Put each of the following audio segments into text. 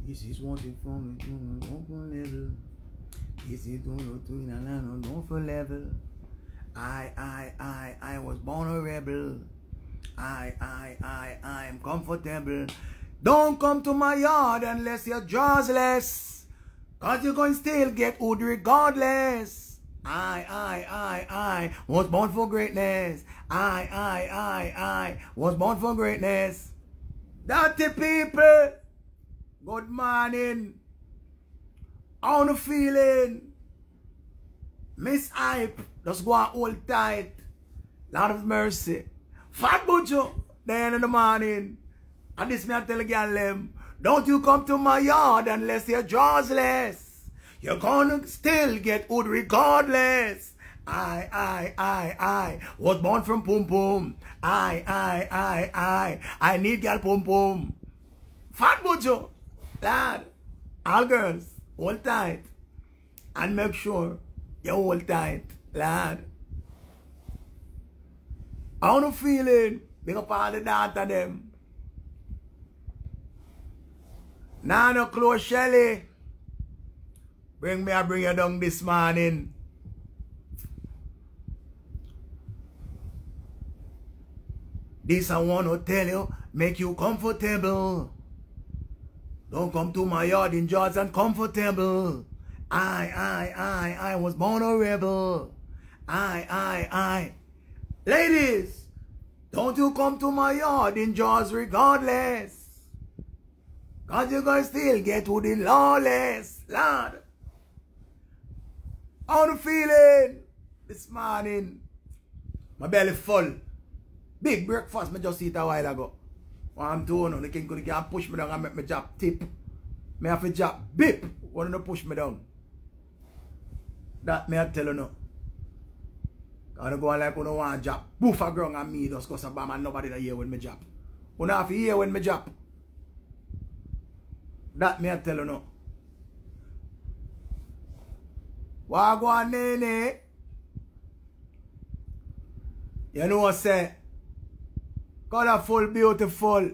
This is what you from me to open level. This is going to an awful level. I was born a rebel. I am comfortable. Don't come to my yard unless you're jawsless, cause you're going to still get wood regardless. I was born for greatness. I was born for greatness. Dirty people, good morning. How you feeling? Miss Hype, just go and hold tight. Lord of mercy. Fat Butcher, then in the morning. And this me I tell a girl them, don't you come to my yard unless you're jawsless. You're gonna still get wood regardless. I was born from Pum Pum. I need girl Pum Pum. Fat Butcher, lad, all girls, hold tight. And make sure you hold tight, lad. How you feeling? Big up all the data them. Now no close Shelly. Bring you down this morning. This I want to tell you, make you comfortable. Don't come to my yard in jaws and comfortable. I was born a rebel. Ladies, don't you come to my yard in jaws regardless. Cause you're gonna still get wood in lawless. Lord. How you feeling this morning? My belly full. Big breakfast I just eat a while ago. One, two, no, the king can't push me down and make me job tip. Me have to job bip. Want to push me down. That me I tell you no. I don't go like you don't want job. Boof a ground and me just go some bam and nobody that hear when me job. You don't have to hear when me job. That me I tell you no. Wagwan nene. You know what I say? Colorful, beautiful.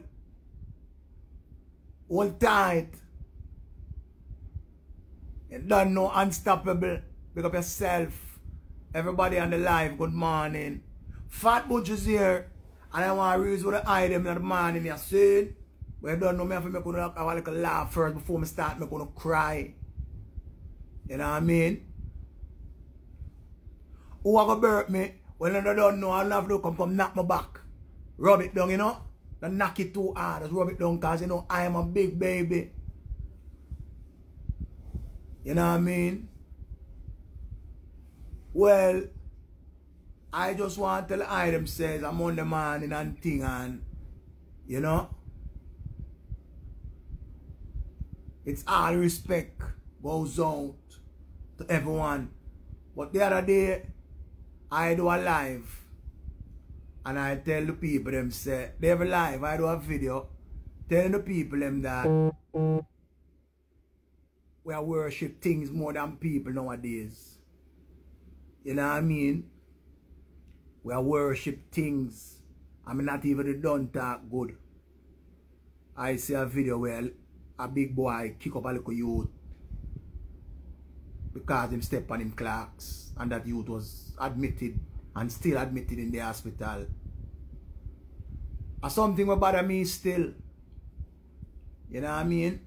Hold tight. You don't know unstoppable. Pick up yourself. Everybody on the live, good morning. Fat Butcher's here. And I want to use with the item in the morning. You see it? But you don't know me, I have a little laugh first before I start. I'm going to cry. You know what I mean? Who are going to burp me? When I don't know, I'll have to come knock my back. Rub it down, you know? Don't knock it too hard. Just rub it down because, you know, I am a big baby. You know what I mean? Well, I just want to tell the item says I'm on the morning and thing and, you know? It's all respect goes out to everyone. But the other day, I do a live. And I tell the people them say, they have a live, I do a video, telling the people them that we are worship things more than people nowadays. You know what I mean? We are worship things. I'm not even done talk good. I see a video where a big boy kick up a little youth because him step on him clocks and that youth was admitted and still admitted in the hospital. And something will bother me still. You know what I mean?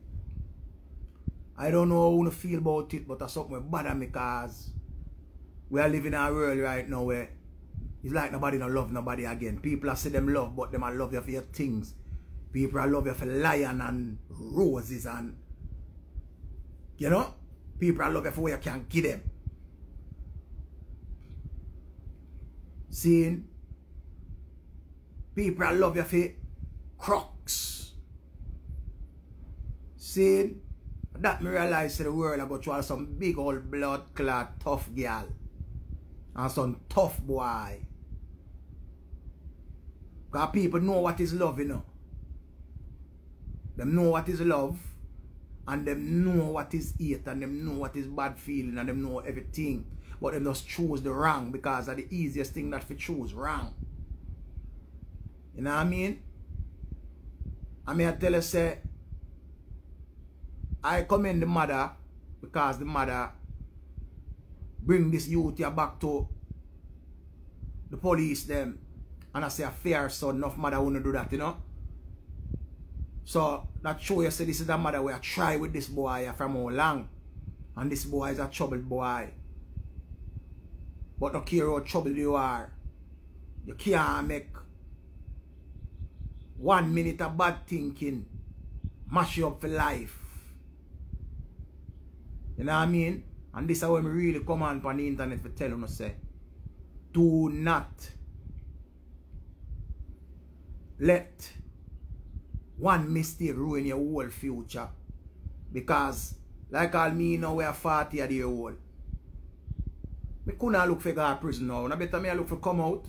I don't know how to feel about it, but that's something will bother me because we are living in a world right now where it's like nobody don't love nobody again. People are say them love, but them I love you for your things. People are love you for lion and roses and, you know? People are love you for where you can give them. Seeing people I love you for crocs. Seeing that me realize in the world about you are some big old blood clot tough girl and some tough boy. Because people know what is love, you know. Them know what is love and them know what is hate and them know what is bad feeling and them know everything. But them just choose the wrong because of the easiest thing that we choose, wrong. You know what I mean? I mean, I tell you, say, I commend the mother because the mother bring this youth here back to the police them. And I say a fair son, enough mother wouldn't do that, you know. So that show you say this is the mother where I try with this boy from how long. And this boy is a troubled boy. But no care how troubled you are. You can't make 1 minute of bad thinking mash you up for life. You know what I mean? And this is when we really come on the internet for telling us say, do not let one mistake ruin your whole future. Because like all me now we are 40 years old. I couldn't look for go to prison now. I better me look for come out.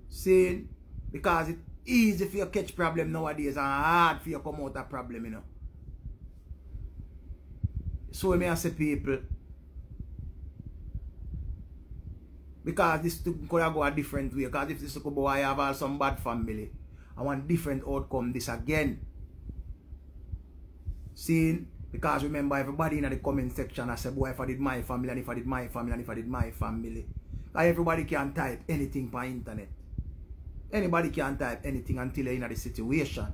See? Because it's easy for you to catch problem nowadays and hard for you to come out of problem, you know. So I say people, because this could go a different way. Because if this boy have some bad family, I want different outcome this again. See? Because remember everybody in the comment section I say, boy, if I did my family and if I did my family and if I did my family. Because everybody can type anything on internet. Anybody can type anything until you're in the situation.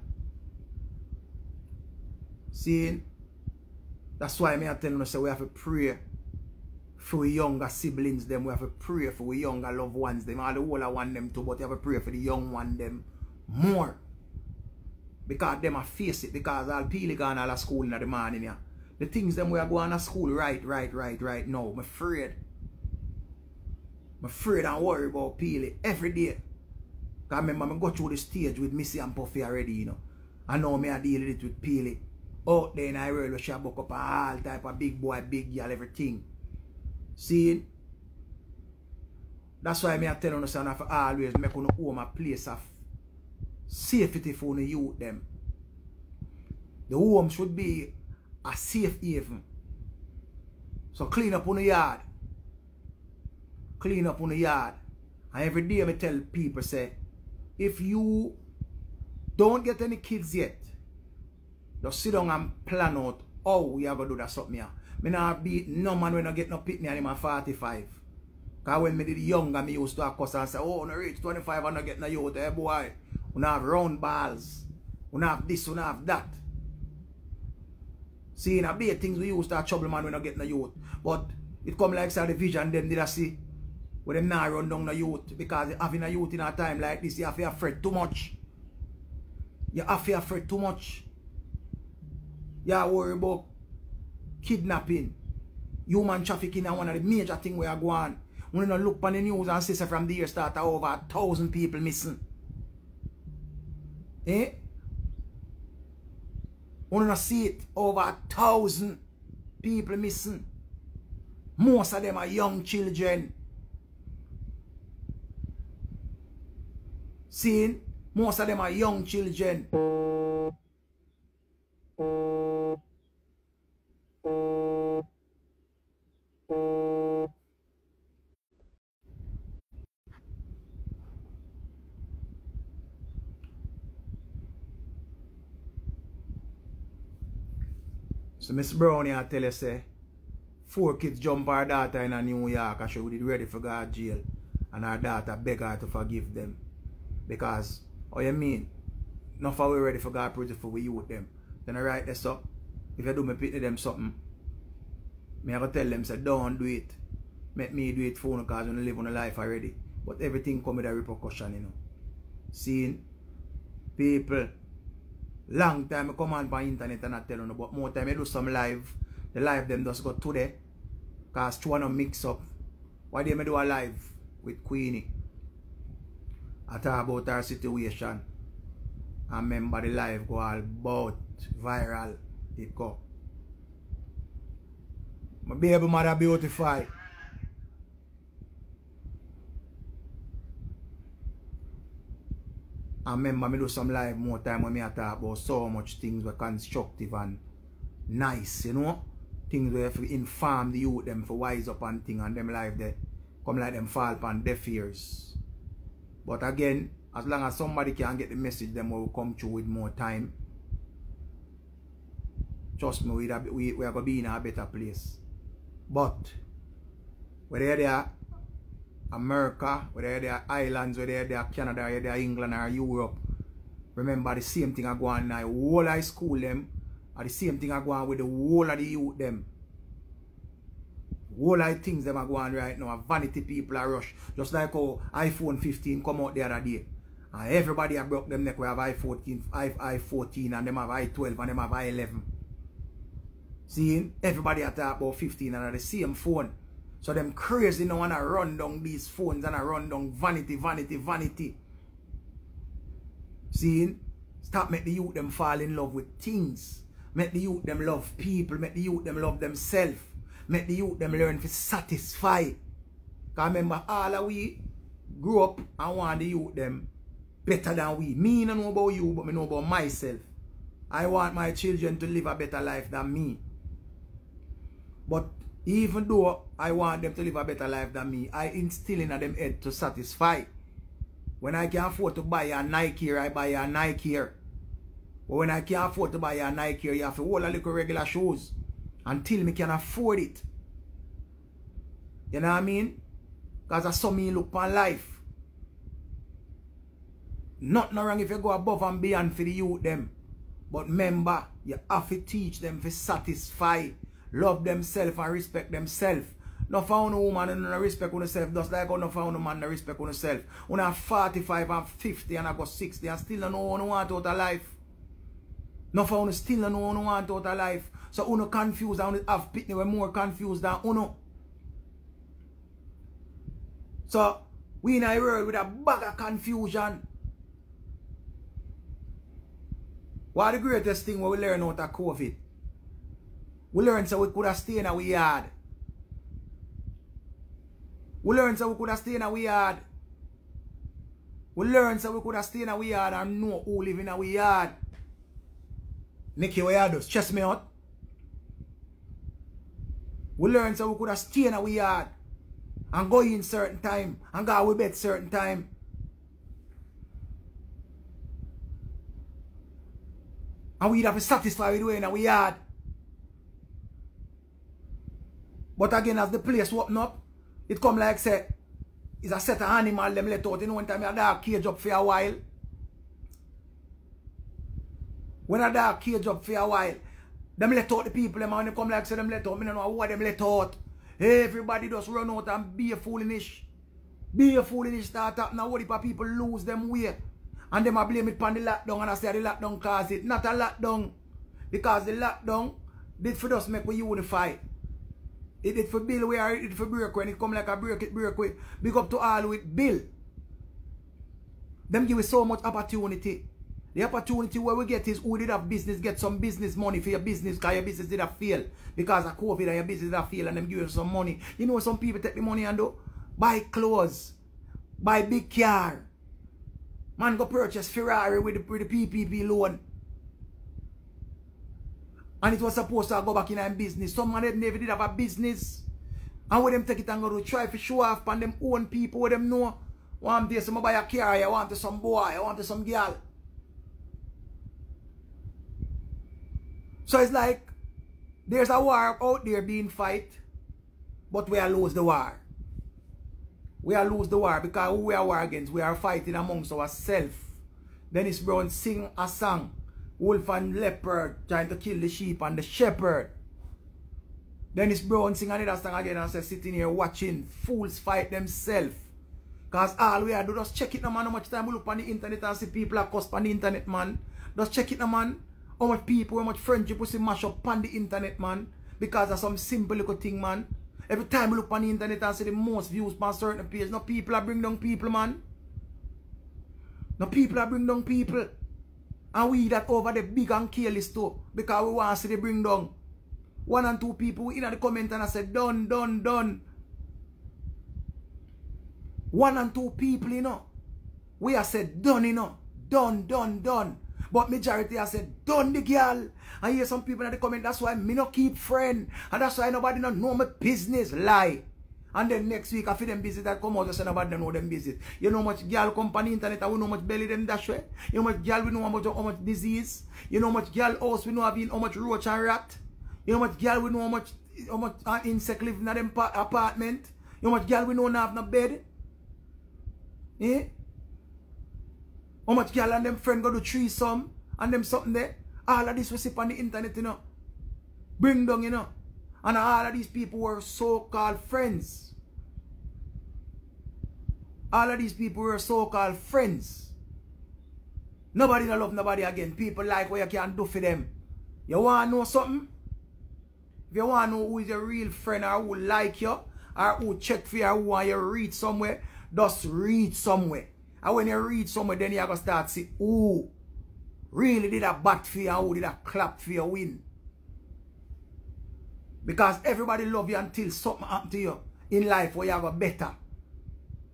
See? That's why I tell you, say we have to pray for we younger siblings them. We have to pray for we younger loved ones them. All the older one them too, but you have to pray for the young one them more. Because them are face it. Because all people gone all to school in the morning. Yeah. The things them we are going to school right now. I'm afraid. I'm afraid and worry about people every day. Because I remember I go through the stage with Missy and Puffy already, you know. I know me I deal with it with Peely. Out there in the world, she book up all type of big boy, big girl, everything. See? That's why I tell you, son, I always make you home a place of safety for the youth them. The home should be a safe haven. So clean up on the yard. Clean up on the yard. And every day I tell people, say, if you don't get any kids yet, just sit down and plan out how we are going to do that something here. I not beat no man when I get no pitney and I'm 45. Because when I did younger, I used to cuss and say, oh, when I reach 25 and I get no youth, hey boy, we have round balls, we have this, we have that. See, in a bit things we used to have trouble man when I get no youth. But it come like say the vision them did I see. Where them now run down the youth. Because having a youth in a time like this, you have to afraid too much. You have to afraid too much. You worry about kidnapping. Human trafficking is one of the major things we are going. When you look on the news and see from the year start over 1,000 people missing. Eh? When you see it, over 1,000 people missing. Most of them are young children. See? Most of them are young children. So Miss Brownie I tell you say 4 kids jump her daughter in New York and she was ready for go to jail. And her daughter beg her to forgive them. Because, oh you mean? Not for we ready for God prison for we youth them. Then I write this up. If you do me pitney them something, me I go tell them say don't do it. Make me do it for you because you live on a life already. But everything come with a repercussion, you know. Seeing people, long time I come on by internet and I tell you, but more time I do some live. The live them just go today. Because two wanna mix up. Why do I do a live with Queenie? I talk about our situation. I remember the live go all about viral. It go. My baby mother beautify. I remember me do some live more time when I talk about so much things were constructive and nice, you know. Things where if we inform the youth them for wise up and thing and them live there come like them fall upon deaf ears. But again, as long as somebody can get the message, them will come through with more time. trust me, we are going to be in a better place. But whether they are America, whether they are islands, whether they are Canada, whether they are England or Europe, remember the same thing are going on now. Whole high school them, are the same thing are going on with the whole of the youth them. Whole of things them are going on right now. Vanity people are rush. Just like how iPhone 15 come out the other day. And everybody have broke them neck. We have i14 and them have i12 and them have i11. See, everybody are talking about 15 and are the same phone. So them crazy now wanna run down these phones and run down vanity, vanity, vanity. See, stop make the youth them fall in love with things. Make the youth them love people. Make the youth them love themselves. Make the youth them learn to satisfy. Because remember, all of we grew up and want the youth them better than we. Me don't know about you, but I know about myself. I want my children to live a better life than me. But even though I want them to live a better life than me, I instill in them head to satisfy. When I can afford to buy a Nike, I buy a Nike. But when I can't afford to buy a Nike, you have to hold a little regular shoes until I can afford it. You know what I mean? Because that's how me look on life. Nothing wrong if you go above and beyond for the youth them. But remember, you have to teach them to satisfy, love themselves and respect themselves. Not found a woman and no respect on herself, just like how no found a man no respect on herself. When I'm 45 and 50 and I go 60 and still don't know what I want out of life. No found still don't know what I want out of life. So uno confused and have pitney we're more confused than uno. So we in a world with a bag of confusion. What the greatest thing we learn out of COVID? We learned so we could have stayed in our yard. We learned so we could have stayed in our yard. We learned so we could have stayed in our yard and know who live in our yard. Nicky, what you do? Stress me out. We learned so we could have stayed in our yard and go in certain time and go out to bed certain time. And we'd have to satisfy with the way in our yard. But again, as the place open up, it come like say, it's a set of animal them let out. You know, one time a dog cage up for a while. When a dog cage up for a while, them let out the people, them and they come like say them let out. I don't know what them let out. Everybody just run out and be a foolish. Be a foolish start up now. What if people lose them way? And them a blame it upon the lockdown and I say the lockdown cause it. Not a lockdown. Because the lockdown did for us make we unify. It did for Bill where it did for break when it come like a break it break with. Big up to all with Bill. Them give us so much opportunity. The opportunity where we get is who did have business, get some business money for your business because your business did have fail. Because of COVID and your business did have fail and them give you some money. You know some people take the money and do buy clothes, buy big car. Man go purchase Ferrari with the PPP loan. And it was supposed to go back in business. Some of them never did have a business. And when them take it and go to try to show off on them own people where them know. Want to some buy a car, I want to some boy, I want to some girl. So it's like there's a war out there being fight, but we are lose the war. We are lose the war because who we are war against, we are fighting amongst ourselves. Dennis Brown sing a song, Wolf and Leopard trying to kill the sheep and the shepherd. Dennis Brown sing another song again and say sitting here watching fools fight themselves. Because all we are do just check it no man, how much time we look on the internet and see people are cussed on the internet man. Just check it no man. How much people, how much friendship we see mash up on the internet man. Because of some simple little thing man. Every time we look on the internet and see the most views on certain page, no people are bring down people man. No people are bring down people. And we that over the big and careless too. Because we want to see they bring down. 1 and 2 people in the comment and I said done, done, done. 1 and 2 people, you know. We have said done, you know. Done, done, done. But majority have said done the girl. And hear some people in the comment, that's why me not keep friend. And that's why nobody not know my business. Lie. And then next week, after them visit that come out, just say nobody know them visit. You know how much girl come on the internet and we know how much belly them dash way? You know how much girl we know how much disease? You know how much girl house we know having how much roach and rat? You know how much girl we know how much insect live in them apartment? You know how much girl we know not have no bed? Eh? How much girl and them friend go to threesome and them something there? All of this we see on the internet, you know. Bring down, you know. And all of these people were so-called friends. All of these people were so-called friends. Nobody don't love nobody again. People like what you can do for them. You want to know something? If you want to know who is your real friend or who like you, or who check for you, or who want you read somewhere, just read somewhere. And when you read somewhere, then you have to start see who really did a bat for you and who did a clap for your win. Because everybody love you until something happen to you in life where you have a better.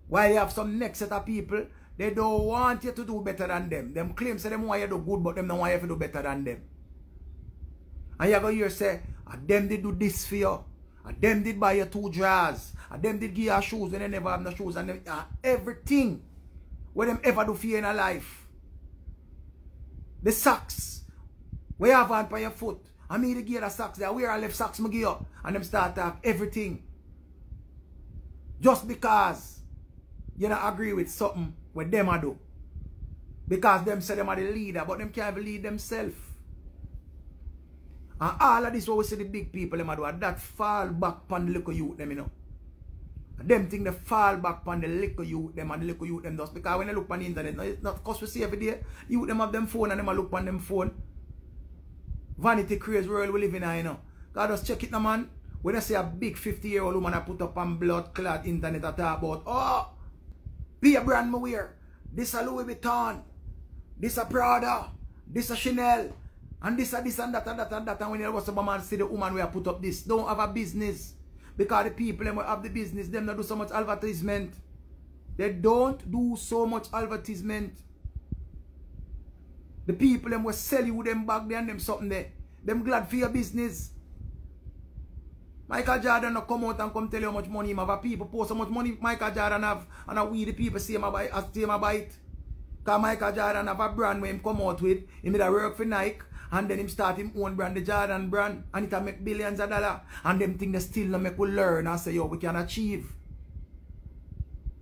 While you have some next set of people, they don't want you to do better than them. Them claim say them want you to do good, but them don't want you to do better than them. And you go hear say, them did do this for you. Them did buy you 2 drawers. Them did give you shoes when they never have no shoes. And them, everything what them ever do for you in a life. The socks where you have on your foot. I mean to give the socks there. Where I left socks me give you. And them start to have everything. Just because you don't agree with something what them do. Because them say them are the leader, but them can't even lead themselves. And all of this what we see the big people them do, that fall back on the little youth them, you know. And them think they fall back on the little youth them and the little youth them just because when they look on the internet, no, it's not because we see every day, youth them have them phone and them look on them phone. Vanity craze world we live in, you know. God just check it now, man. When I say a big 50-year-old woman I put up on blood clad internet I talk about, oh, be a brand me wear. This a Louis Vuitton. This a Prada. This a Chanel. And this and that and that and that. And when you go to man see the woman where I put up this, don't have a business. Because the people them have the business, them don't do so much advertisement. They don't do so much advertisement. The people them will sell you them back there and them something there. Them glad for your business. Michael Jordan no come out and come tell you how much money he have. People post how much money Michael Jordan have and we the people see him buy it. Because Michael Jordan have a brand where him come out with. He made a work for Nike and then him start him own brand, the Jordan brand, and it make billions of dollars. And them think they still no make we learn and say, yo, we can achieve.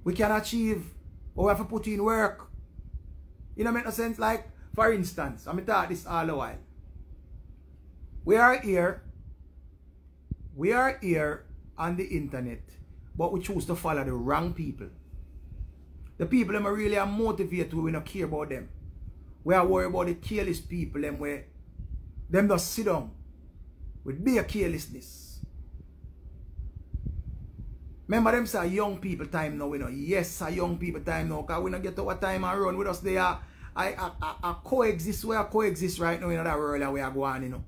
We can achieve. But we have to put in work. You know, make no sense? Like, for instance, I'm talking this all the while. We are here on the internet, but we choose to follow the wrong people. The people that really are motivated to, we don't care about them. We are worried about the careless people, them where them just sit down with bare carelessness. Remember them say young people time now, you know. Yes, a young people time now, because we don't get to what time and run with us. They are I coexist. We are coexist right now in that world that we are going, you know.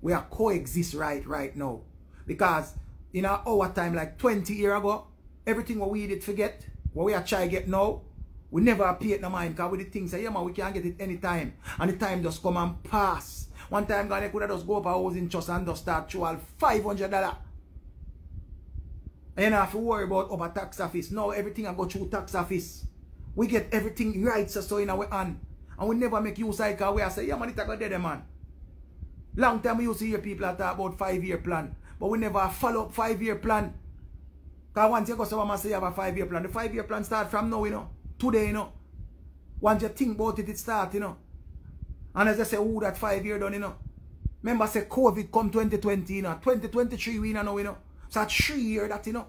We are coexist right now. Because in our time, like 20 years ago, everything what we did forget, what we are trying to get now, we never appear in the mind. Because with the things, yeah, man, we can get it anytime. And the time just come and pass. One time, God, I could have just go up a house in trust and just start to all $500. And you don't have to worry about over tax office. Now everything I go through tax office. We get everything right so in our hand. And we never make use of it because we say, yeah, man, it's a good day, man. Long time we used to hear people talk about 5-year plan. But we never follow up 5-year plan. Because once you go to someone say you have a 5-year plan, the 5-year plan starts from now, you know. Today, you know. Once you think about it, it starts, you know. And as I say, oh, that 5-year done, you know. Remember, say COVID come 2020, you know. 2023, we know, you know. So that's 3 years that, you know.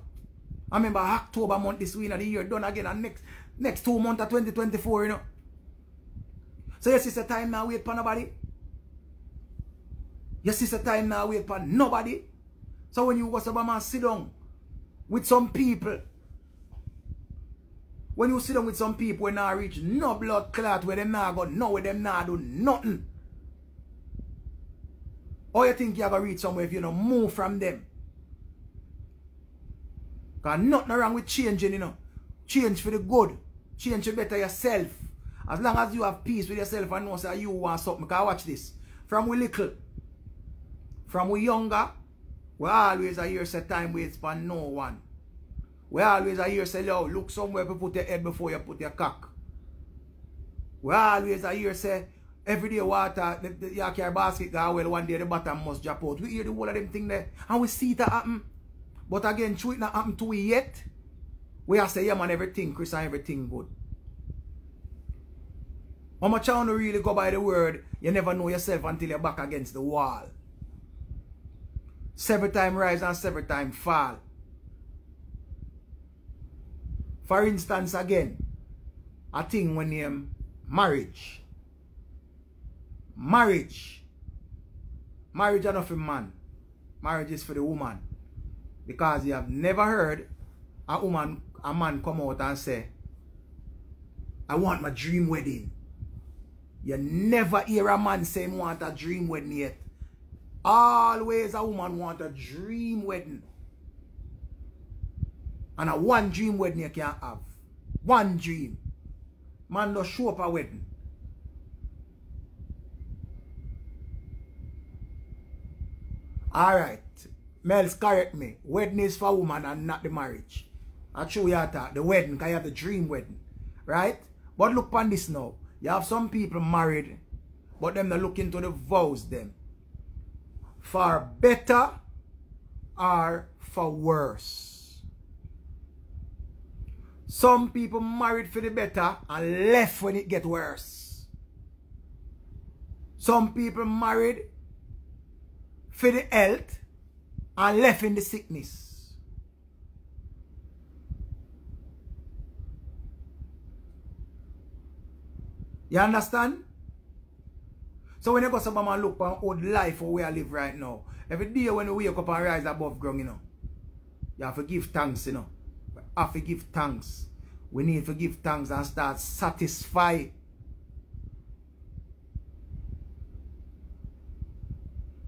I remember October month this week, and the year done again, and next 2 months of 2024, you know. So yes, it's a time now wait for nobody. Yes, it's a time now wait for nobody. So when you go to man sit down with some people, when you sit down with some people when now reach no blood clot where them now go, no where them now do nothing. Or you think you have to reach somewhere if you don't move from them? Because nothing wrong with changing, you know. Change for the good. Change to better yourself. As long as you have peace with yourself and know say you want something. Because watch this. From we little, from we younger, we always a year set time waits for no one. We always hear say, yo, look somewhere to put your head before you put your cock. We always hear say, every day water, you carry basket go well, one day the bottom must drop out. We hear the whole of them thing there. And we see it happen. But again, true it not happen to we yet. We have to say, yeah man, everything, Chris, and everything good. How much you really go by the word, you never know yourself until you're back against the wall. Several times rise and several times fall. For instance, again, a thing when name marriage. Marriage is not for man. Marriage is for the woman. Because you have never heard a man come out and say, I want my dream wedding. You never hear a man say he want a dream wedding yet. Always a woman want a dream wedding. And a one dream wedding you can't have. One dream. Man don't show up a wedding. Alright. Mels, correct me. Wedding is for woman and not the marriage. I show you that. The wedding, because you have the dream wedding. Right? But look on this now. You have some people married, but them not look into the vows them. For better or for worse. Some people married for the better and left when it get worse. Some people married for the health and left in the sickness. You understand? So when you go some man look on old life or where I live right now, every day when you wake up and rise above ground, you know, you have to give thanks, you know. We have to give thanks. We need to give thanks and start satisfy.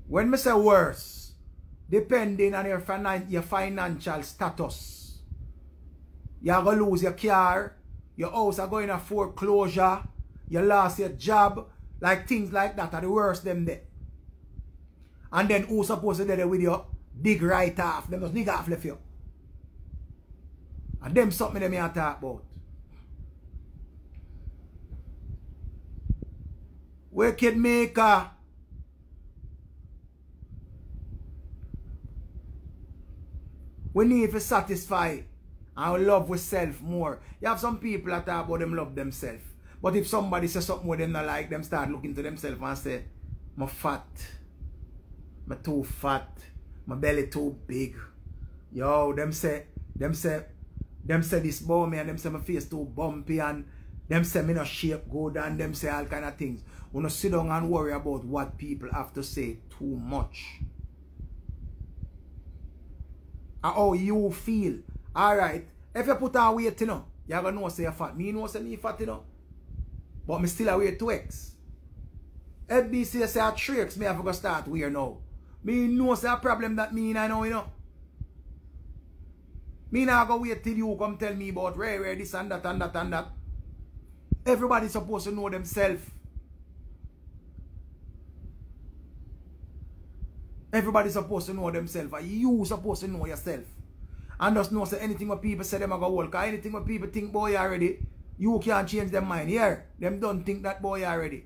When I say worse, depending on your financial status, you're going to lose your car, your house are going to foreclosure, you lost your job, like things like that are the worst them there. And then who's supposed to do that with you? Dig right off. Them just dig off left you. And them something them you talk about. Wicked maker. We need to satisfy and love ourselves more. You have some people that talk about them love themselves. But if somebody says something with them not like, them start looking to themselves and say, I'm fat. I'm too fat. My belly too big. Yo, them say this about me, and them say my face too bumpy, and them say me not shape good, and them say all kind of things. We don't sit down and worry about what people have to say too much. And how you feel. Alright, if you put on weight, you know, you're going to know say you're fat. Me know say me fat, you know. But me still a wear 2X. FBC say a 3X, me have to go start wear now. Me know say a problem that me I know, you know. Me not go wait till you come tell me about rare this and that and that and that. Everybody's supposed to know themselves. Everybody's supposed to know themselves. And you supposed to know yourself. And just know say anything what people say them are going to hold. Anything what people think boy already, you can't change their mind. Here, them don't think that boy already.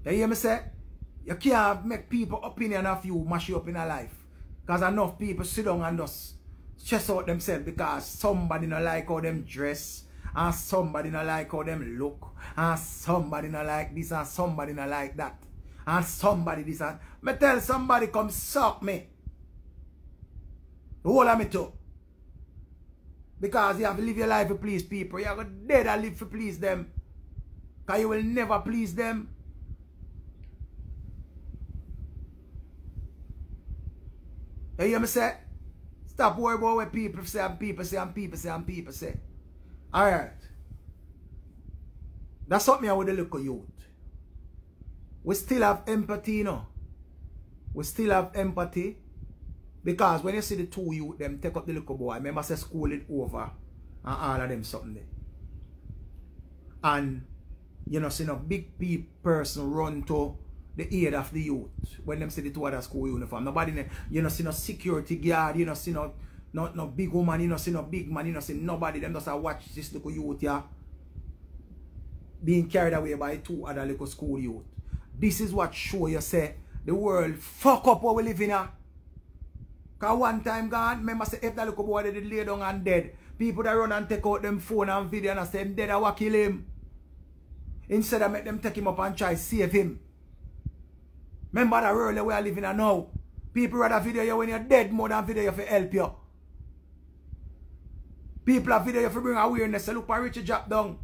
You hear me say? You can't make people opinion of you mash you up in a life. Because enough people sit down and just stress out themselves because somebody not like how them dress, and somebody not like how them look, and somebody not like this, and somebody not like that, and somebody this and me tell somebody come suck me. The whole of me too. Because you have to live your life to please people. You have to dead and live to please them. Because you will never please them. You hear me say? Stop worrying about what people say and people say and people say and people say. Alright. That's something I would look at youth. We still have empathy, you know. We still have empathy. Because when you see the two youth, them take up the little boy, remember say school it over and all of them something there. And you know, see no big person run to the aid of the youth when them see the two other school uniform. Nobody, you know, see no security guard, you know, see no big woman, you know, see no big man, you know, see nobody. Them just watch this little youth here being carried away by two other little school youth. This is what show you say the world fuck up what we live in here. Cause one time God, remember say if that little boy did lay down and dead, people that run and take out them phone and video and say him dead, I will kill him. Instead of make them take him up and try save him. Remember the world we are living in now. People rather video you when you're dead more than video you for help you. People have video you for bring awareness. So look for Richie drop down.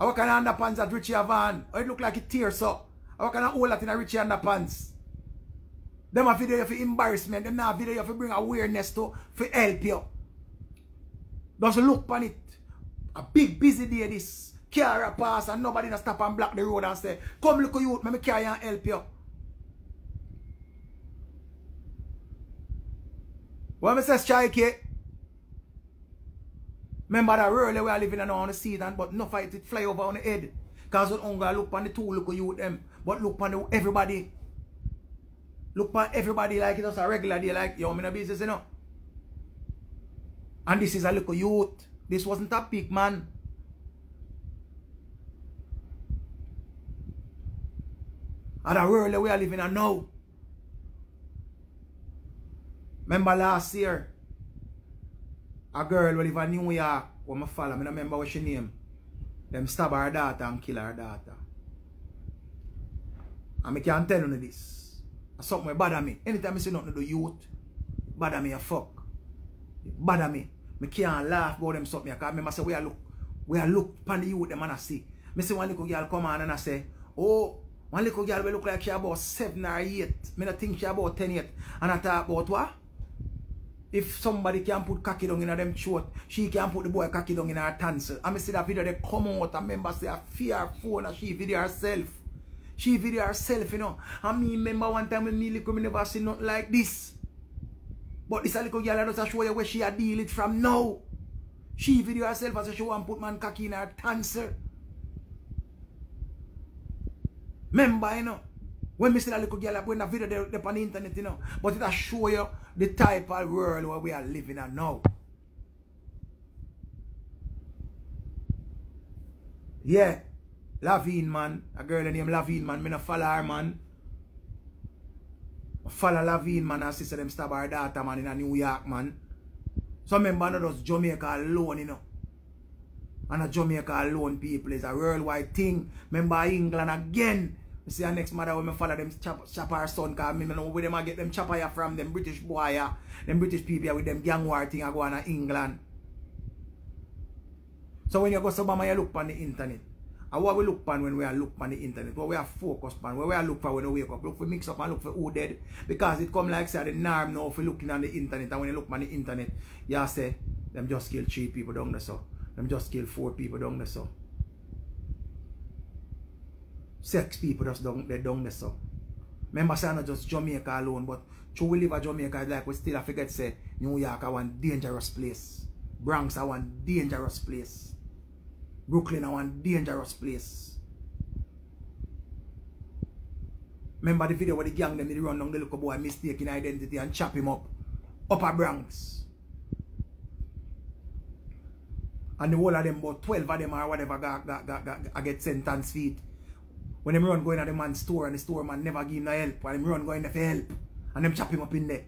How can I underpants that Richie have on? It look like it tears up. How can I hold that in a Richie underpants? Them have video you for embarrassment. Them have video you for bring awareness to for help you. Just look on it. A big busy day this. Car a pass and nobody na stop and block the road and say, come look at you, let me carry and help you. What me say, Strike? Remember that world we are living in on the seat and but no fight it fly over on the head. Cause when hunger look on the two look at you them, but look on everybody. Look on everybody like it was a regular day, like yo, I'm in a business, you know. And this is a little youth. This wasn't a big man. And the world we are living in now. Remember last year, a girl who live in New York, who I follow, I don't remember what she name. Them stab her daughter and kill her daughter. And I can't tell you this. Something bother me. Anytime I see nothing to do youth, bother me a fuck. Bother me. I can't laugh about them something. Because I remember say, we are look upon the youth them and I see. I see one little girl come on and I say, oh, one little girl will look like she about 7 or 8. I don't think she about 10 yet. And I talk about what? If somebody can put cocky down in them throat, she can put the boy cocky down in her tonsil. And I see that video they come out and remember say a fearful and she video herself. She video herself, you know. And me remember one time when me never see nothing like this. But this a little girl that does show you where she a deal it from now. She video herself as she want put man cocky in her tonsil. Remember, you know, when me see that little girl when the video they on the internet, you know, but it show you the type of world where we are living in now. Yeah, Lavine man, a girl named Lavine man, me no follow her man. I follow Lavine man and sister them stab her daughter man in a New York man. So remember not just Jamaica alone, you know. And a Jamaica alone people is a worldwide thing. Remember England again. You see, the next mother when I follow them chop her son, because I know where them I get them chopper from, them British boy, them British people with them gang war thing I go on to England. So when you go to Obama, you look on the internet. And what we look on when we are look on the internet, what we are focused on, what we are look for when we wake up, look for mix up and look for who dead. Because it come like say the norm now for looking on the internet, and when you look on the internet, you say, them just kill 3 people down there so. Them just kill 4 people down there so. 6 people just down there so. Remember say not just Jamaica alone, but true we live in Jamaica like we still forget say New York are one dangerous place. Bronx are one dangerous place. Brooklyn are one dangerous place. Remember the video where the gang them they run down the little boy mistaken identity and chop him up. Upper Bronx. And the whole of them, about 12 of them or whatever, get sentenced feet. When them run going to the man's store and the store man never give him no help. And them run going there for help. And them chop him up in there.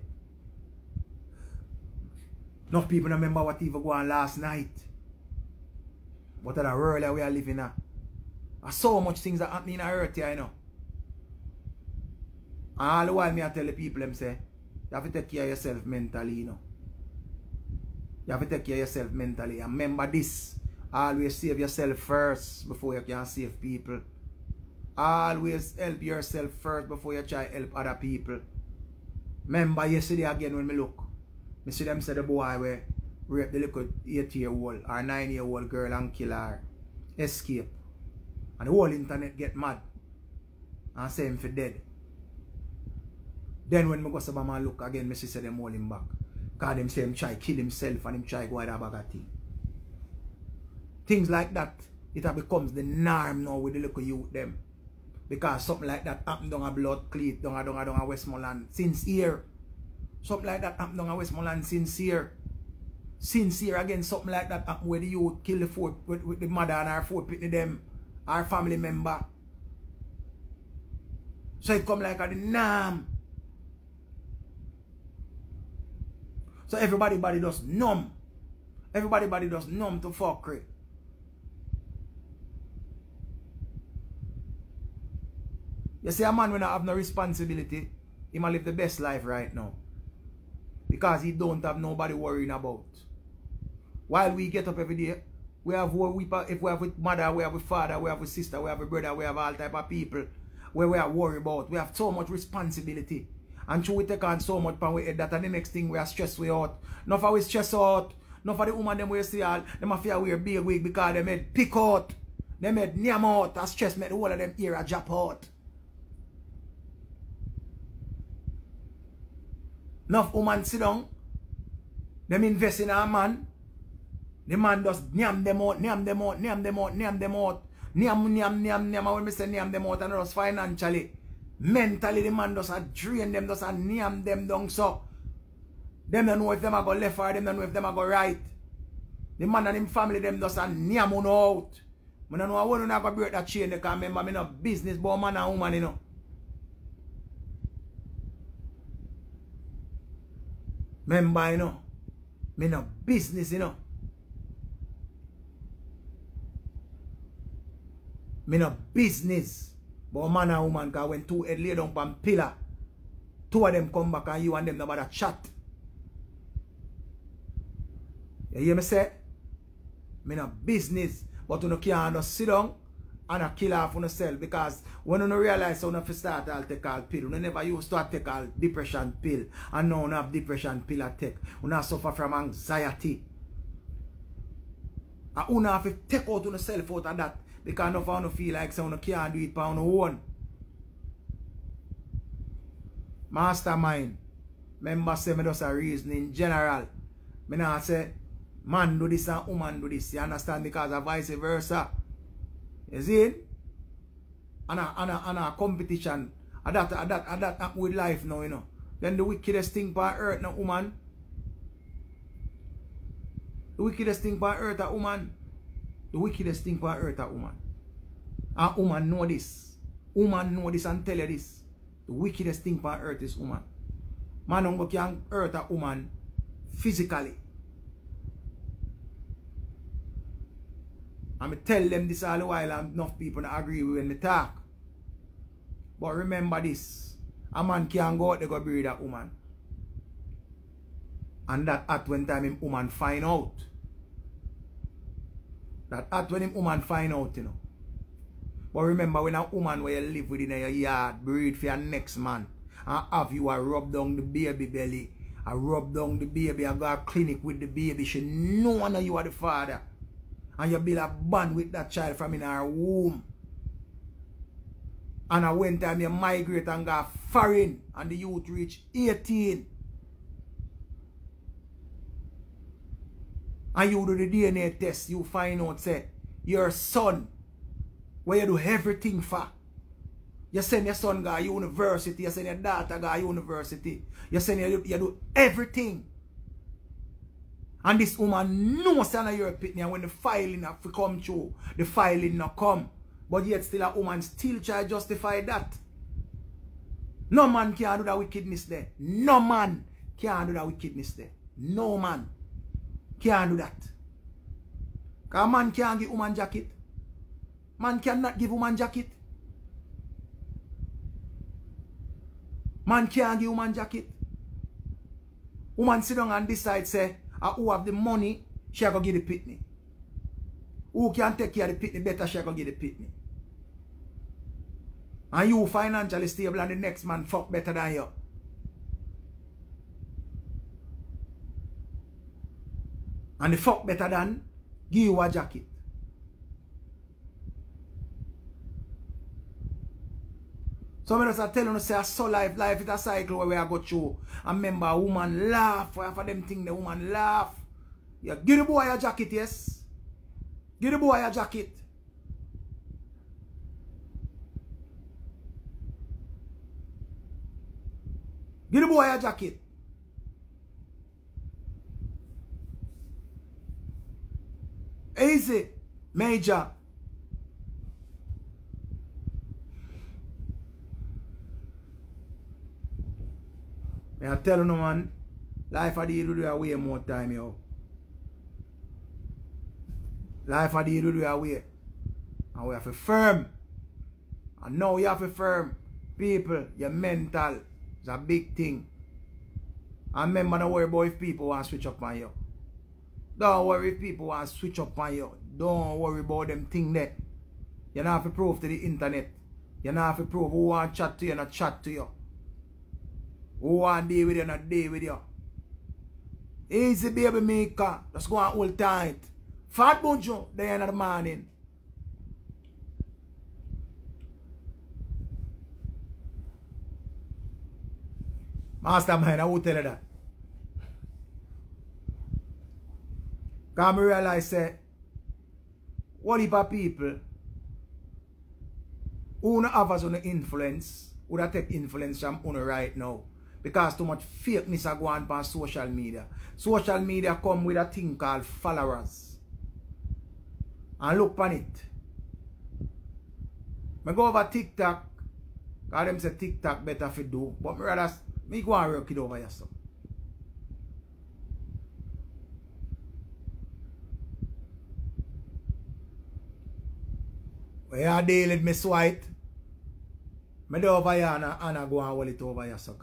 Enough people don't remember what even go on last night. But the world that we are living in. There's so much things that happen in the earth here, you know. And all the while me I tell the people them say, you have to take care of yourself mentally, you know. You have to take care of yourself mentally. And remember this. Always save yourself first before you can save people. Always help yourself first before you try to help other people. Remember yesterday again when me look. Me see them say the boy where rape the little 8-year-old or 9-year-old girl and kill her. Escape. And the whole internet get mad. And say him for dead. Then when me go to Obama look again, me see say them hold him back. Because them say him try kill himself and him try go at a bag of thing. Things like that, it becomes the norm now with the little youth them. Because something like that happened down a Blood Cleat, down a Westmoreland. Sincere. Something like that happened down a Westmoreland. Sincere. Sincere again, something like that happened where the youth kill the fourth with the mother and our fourth pitney them, our family member. So it come like a the norm. So everybody body just numb. Everybody body just numb to fuckery. You see a man when I have no responsibility, he might live the best life right now. Because he don't have nobody worrying about. While we get up every day, we have if we have with mother, we have with father, we have with sister, we have with brother, we have all type of people where we are worried about. We have so much responsibility. And through we take on so much power with that, and the next thing we are stressed we out. Not for we stress out. Not for the woman them we see all them have to wear big wig because they made pick out. They made name out. And stress made the whole of them ear a drop out. Enough woman sit down. Them invest in a man. The man just nyam them out, nyam them out, nyam them out, nyam them out. Nyam. When me say nyam them out, and just financially. Mentally, the man does a drain them, does a nyam them down so. Them don't know if them are go left or them don't know if them are go right. The man and him family them does a nyam on out. I don't know how you go break that chain because remember me no business but man and woman, you know. Remember, you know. Me no business, you know. Me no business. But man and woman, because when two head lay down on pillar, two of them come back and you and them about a chat. You hear me say? Me no business. But you no can't just sit down and a kill off on yourself because when you realize how you start to take all pill, you never used to take all depression pill. And now you have depression pill to take. You suffer from anxiety. And you have to take out yourself out of that. Because no one feel like so you can't do it on your own. Mastermind. Remember say me just a reason in general. Me not say man do this and woman do this. You understand? Because of vice versa. You see? And a competition. And that happen with life now, you know. Then the wickedest thing on earth now, woman. The wickedest thing on earth a woman. The wickedest thing on earth a woman. And woman know this. Woman know this and tell you this. The wickedest thing on earth is woman. Man can hurt a woman physically. And I tell them this all the while and enough people don't agree with when they talk. But remember this. A man can't go out there go breed that woman. And that at when time him woman find out. That at when him woman find out, you know. But remember when a woman where you live within your yard, breed for your next man, and have you a rub down the baby belly, a rub down the baby, and go to clinic with the baby, she know you are the father. And you build a bond with that child from in her womb. And when time you migrate and go foreign, and the youth reach 18. And you do the DNA test, you find out, say, your son, where you do everything for. You send your son go to university, you send your daughter go to university, you send you do everything. And this woman knows that you're a pitney, and when the filing have to come through, the filing not come. But yet still a woman still try to justify that. No man can do that wickedness there. No man can do that wickedness there. No man can do that. Because man can't give woman jacket. Man cannot give woman jacket. Man can't give woman jacket. Woman sit down and decide, say, who have the money, she go give the pitney. Who can take care of the pitney better, she go give the pitney. And you financially stable and the next man fuck better than you. And the fuck better than give you a jacket. So I just tell you, say, I saw life is a cycle where we are go through. And remember, a woman laugh. For them thing, the woman laugh. Yeah, give the boy a jacket, yes. Give the boy a jacket. Give the boy a jacket. Easy, major. I tell you no man, life of the youth do way more time, yo. Life of the youth do way. And we have to firm. And now you have to firm. People, your mental is a big thing. And remember, don't worry about if people want to switch up on you. Don't worry if people want to switch up on you. Don't worry about them thing there. You don't have to prove to the internet. You don't have to prove who want to chat to you, not chat to you. Who want to deal with you, not deal with you. Easy baby maker. Just go and hold tight. Fat buncho, the end of the morning. Mastermind, I will tell you that. Because I realize that what heap of people who don't have as an influence, who don't take influence from you right now. Because too much fakeness are going on social media. Social media come with a thing called followers. And look on it. I go over TikTok. Because them say TikTok better for do. But me go and work it over yourself. When you deal with Miss White, I do over here and I go and hold it over here. So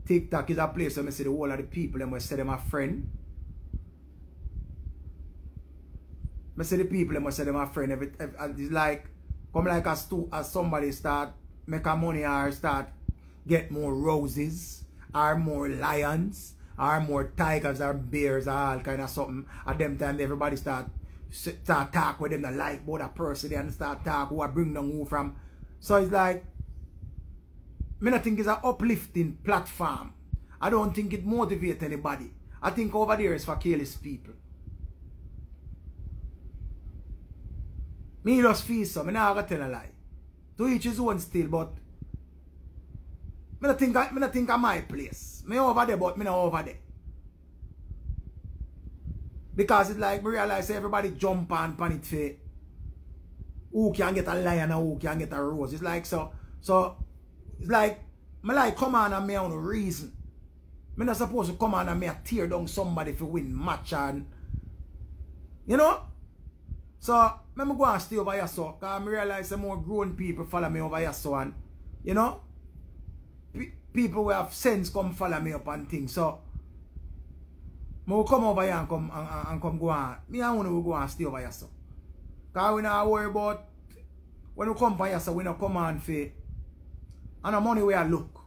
TikTok is a place where I see the whole of the people and I say them a friend. I see the people and I say them a friend. It's like, come like as somebody start make a money or start get more roses or more lions or more tigers or bears or all kind of something. At them time everybody start talk with them that like about a person and start talk who I bring them who from. So it's like, I don't think it's an uplifting platform. I don't think it motivates anybody. I think over there is for careless people. Me just feel so. I'm not going to tell a lie. To each his own still, but I don't think of my place. I'm over there, but I'm not over there. Because it's like, I realize everybody jump on it for who can get a lion and who can get a rose. It's like, so it's like, I like come on and me on a reason. I'm not supposed to come on and me tear down somebody for win match and, you know? So, I'm go and stay over here so, because I realize some more grown people follow me over here so, and, you know? People who have sense come follow me up and things, so, I will come over here and come go on. Me and one will go and stay over here so. Because we don't worry about, when we come over here so, we don't come on for, and the money we are look.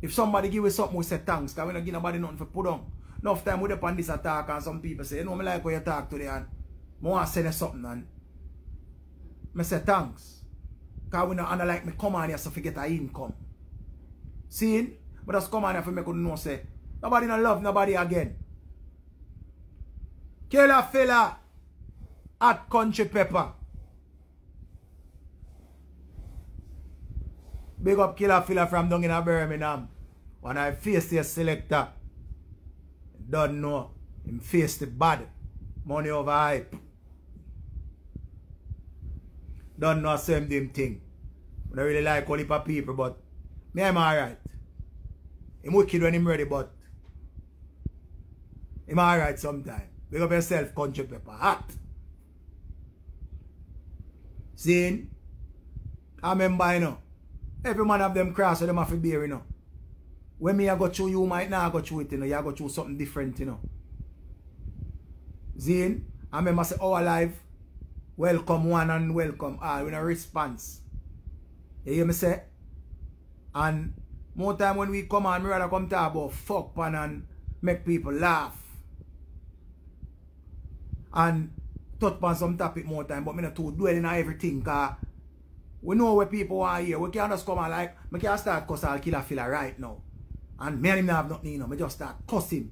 If somebody give us something, we say thanks, because we don't give nobody nothing for put on. Enough time we upon this attack and some people say, you know, I like how you talk today and I want to send you something and I say thanks. Because we don't like me come on here so forget our income. See? But just come on here for me could know say, nobody don't love nobody again. Killer fella at Country Pepper. Big up Killer fella from down in Birmingham. When I face the selector. Don't know. Him face the bad. Money over hype. Don't know same damn thing. I don't really like all heap of people, but me I'm alright. Him wicked when him ready, but him alright sometime. Big up yourself, Country Pepper. Hot. See? I remember, you know. Every man of them cross, so them have to bear, you know. When me I go through, you might not go through it, you know. You go through something different, you know. Zine, I remember say, our life, welcome one and welcome all, with a response. You hear me say? And more time when we come on, we rather come talk about fuck pan and make people laugh. And touch on some topic more time, but me not too dwelling on everything, because we know where people are here. We can't just come and like, I can't start cuss all Killer fella right now. And me and him not have nothing, you know. I just start cuss him.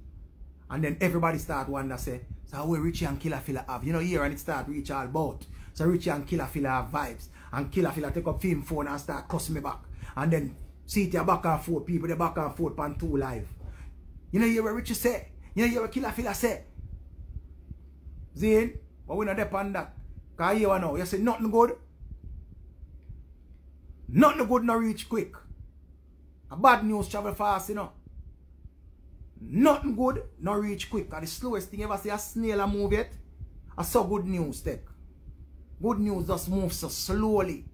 And then everybody start wonder say, so where Richie and Killer fella have? You know, here and it start reach all about. So Richie and Killer fella have vibes. And Killer fella take up film phone and start cussing me back. And then See it back and forth, people, they back and forth on 2 Live. You know, hear what Richie say? You know, hear what Killer Filler say? Zane, but we not depend on that. Because you know, you say nothing good. Nothing good no reach quick. A bad news travel fast, you know. Nothing good no reach quick. And the slowest thing you ever see a snail a move yet, I saw good news take. Good news just moves so slowly.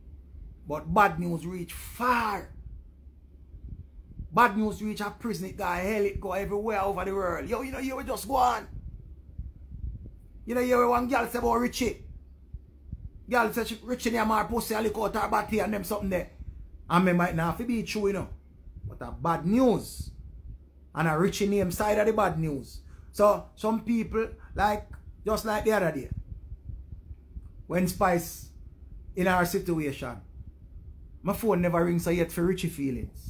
But bad news reach far. Bad news reach a prison, it go hell, it go everywhere over the world. Yo, you know, you just go on. You know, you one girl say about Richie. Girl say Richie near my pussy, I look out her body and them something there. And me might not have to be true, you know. But a bad news. And a Richie name side of the bad news. So, some people, like, just like the other day, when Spice in our situation, my phone never rings so yet for Richie feelings.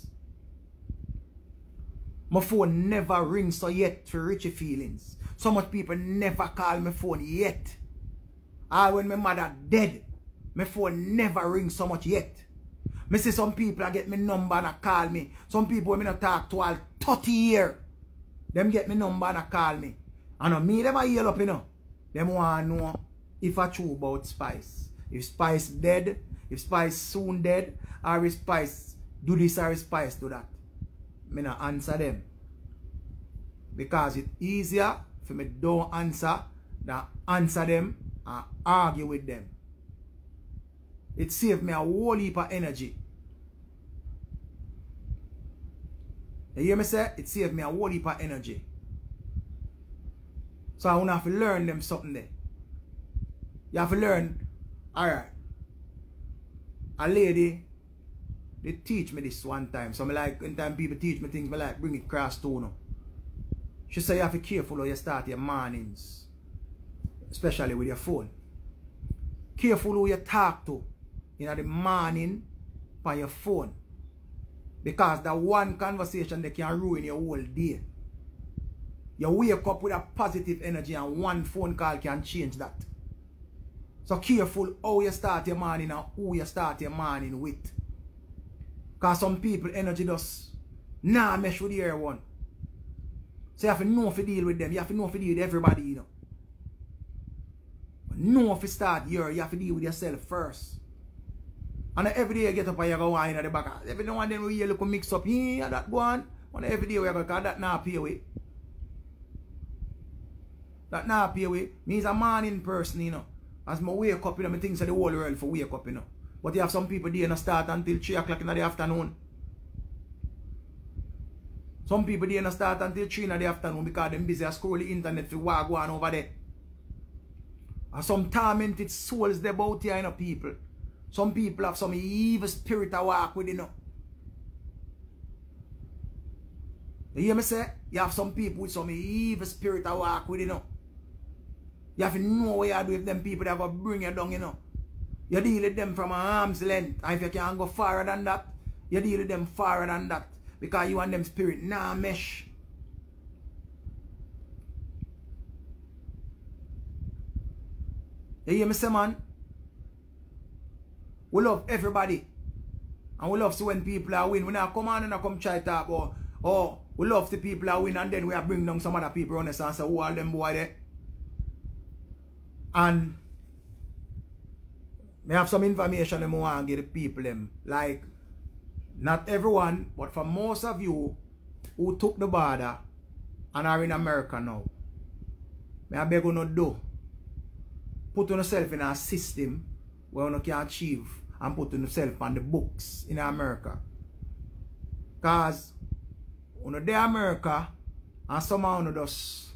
My phone never rings so yet for Richie feelings. So much people never call my phone yet. Or when my mother dead, my phone never rings so much yet. Me see some people get my number and call me. Some people when me not talk to all 30 years, them get my number and call me. And me them a yell up, you know. Them want to know if I true about Spice. If Spice dead, if Spice soon dead, or if Spice do this or if Spice do that. Me not answer them. Because it's easier for me don't answer than answer them and argue with them. It saved me a whole heap of energy. You hear me say? It saved me a whole heap of energy. So I want to have to learn them something there. You have to learn, alright. A lady, they teach me this one time. So I like, when time people teach me things, I like bring it cross to you. She say you have to be careful how you start your mornings. Especially with your phone. Careful who you talk to in the morning on your phone. Because that one conversation they can ruin your whole day. You wake up with a positive energy and one phone call can change that. So careful how you start your morning and who you start your morning with. Because some people energy does not mesh with the other one. So you have to know if you deal with them. You have to know if you deal with everybody, you know. But know if you start here, you have to deal with yourself first. And every day you get up and you go on in the back. Every now and then we look mix up here, that one. And every day we go, because that not pay away. That not pay away. Me is a morning person, you know. As I wake up, you know, I think so the whole world for wake up, you know. But you have some people they don't start until 3 o'clock in the afternoon. Some people they don't start until 3 in the afternoon because they're busy scrolling the internet for what go on over there. And some tormented souls there about here, you know, people. Some people have some evil spirit to walk with, you know. You hear me say? You have some people with some evil spirit to walk with, you know. You have to know what you do with them people that will bring you down, you know. You deal with them from an arm's length. And if you can't go farther than that, you deal with them farther than that. Because you and them spirit nah mesh. You hear me say, man? We love everybody. And we love to when people are win. We not come on and come try to talk about, oh, we love the people are win and then we are bring down some other people on us and say, who are them boy there? And I have some information that I want to give the people them. Like, not everyone, but for most of you who took the border and are in America now, I beg you not do. Put yourself in a system where you can achieve and put yourself on the books in America. Because when you're there in America and somehow you just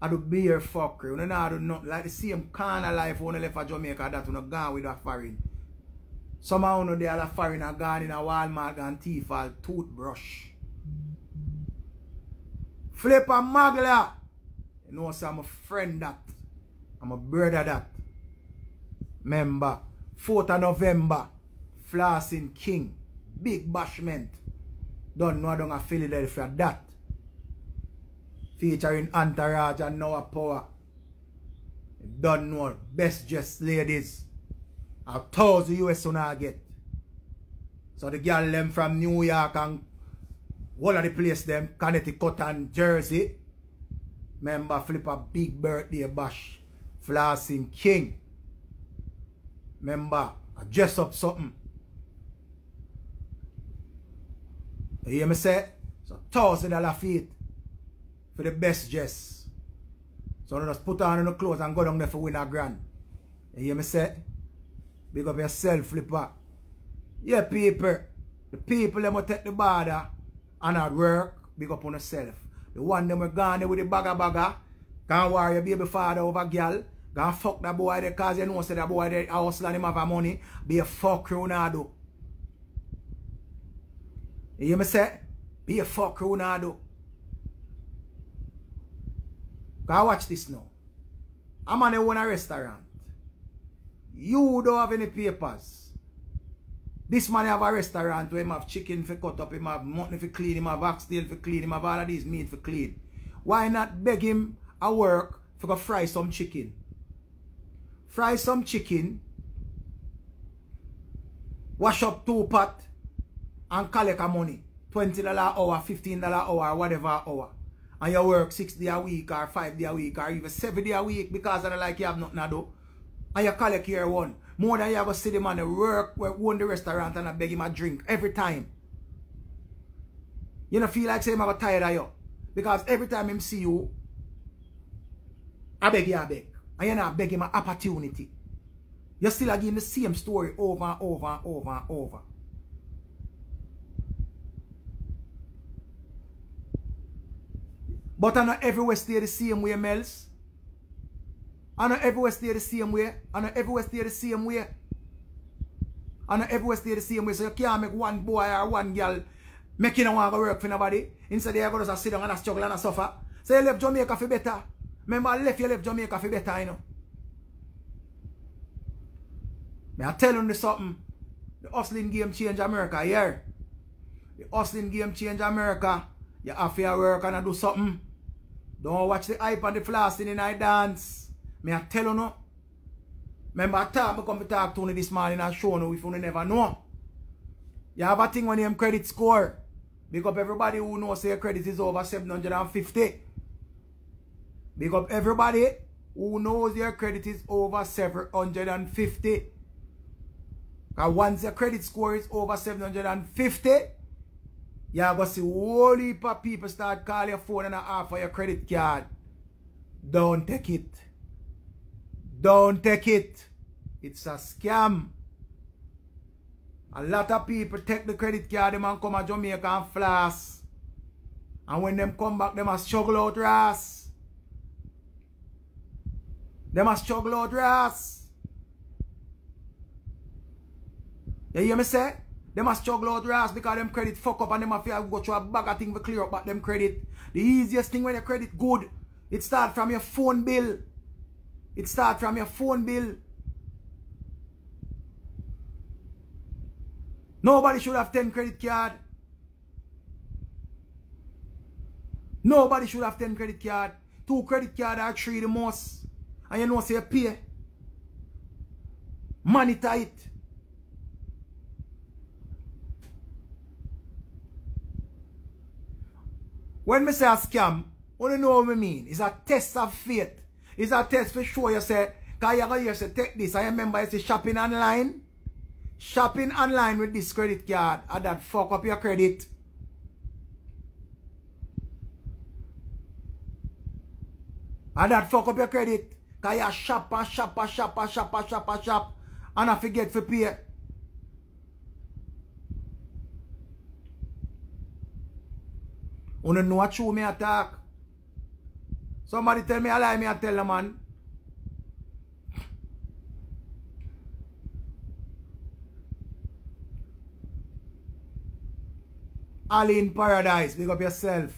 I do beer fuckery. You know, do not like the same kind of life when you left for Jamaica that you not gone with that foreign. Somehow you know the other foreign are gone in a Walmart and teeth all toothbrush. Flip a magla. You know, so I'm a friend that. I'm a brother that. Remember, 4th of November, Flossing King, big bashment. Don't know I don't have Philadelphia that. Featuring Entourage and Noah Power. Don't know, best dressed ladies. 1,000 US on I get. So the girl them from New York and all of the place them, Connecticut and Jersey. Remember flip a big birthday bash. Flossing King. Remember, I dress up something. You hear me say? So $1,000 feet for the best dress. So I just put on the clothes and go down there for win a grand. You hear me say? Big up yourself, flipper. Yeah, people. The people them will take the border and at work, big up on yourself. The one them will gone there with the bagger. Can't worry your baby father over girl. Gonna fuck that boy there cause you know say that boy there house and him have money. Be a fuck Ronaldo. You hear me say? Be a fuck Ronaldo. Go watch this now. I'm on a restaurant. You don't have any papers. This man have a restaurant where him have chicken for cut up, him have mutton for clean, him have oxtail for clean, him have all of these meat for clean. Why not beg him a work for go fry some chicken? Fry some chicken, wash up 2 pot, and collect a money. $20 hour, $15 hour, whatever hour. And you work 6 days a week or 5 days a week or even 7 days a week because of the like you have nothing to do. And you collect your one. More than you ever see the man work, own the restaurant and I beg him a drink every time. You don't feel like saying I'm tired of you. Because every time him see you, I beg you, I beg. And you not beg him an opportunity. You still are giving the same story over and over and over and over. But I not everywhere stay the same way, Mels. I not everywhere stay the same way. I not everywhere stay the same way. I not everywhere stay the same way. So you can't make one boy or one girl make you not want to work for nobody. Instead you go to sit down and struggle and suffer. So you left Jamaica for better. Remember, you left Jamaica for better, you know. I tell you something. The hustling game change America, yeah. The hustling game change America. You have to work and do something. Don't watch the hype and the flossing in I dance. I tell you no. Remember, I come to talk to you this morning and show you if you never know. You have a thing when you have credit score. Big up everybody who knows your credit is over 750. Big up everybody who knows your credit is over 750. Because once your credit score is over 750, you're going to see a whole heap of people start calling your phone and offer your credit card. Don't take it. Don't take it. It's a scam. A lot of people take the credit card them and come to Jamaica and floss. And when them come back, they must struggle out ass. They must struggle out ass. You hear me say? They must struggle out ass because them credit fuck up and them have to go through a bag of things to clear up but them credit. The easiest thing when your credit good, it starts from your phone bill. It starts from your phone bill. Nobody should have 10 credit card. Nobody should have 10 credit card. 2 credit card or 3 the most. And you know say you pay. Money tight. When me say a scam, what do you know what I mean? It's a test of faith. It's a test for sure you say, because you're going to say, take this. I remember you say shopping online. Shopping online with this credit card and that fuck up your credit. And that fuck up your credit. Because you shop and shop and shop and shop and shop and shop. And I forget to pay. You don't know what true me attack. Somebody tell me a lie, me I tell the man. Ali in paradise, big up yourself.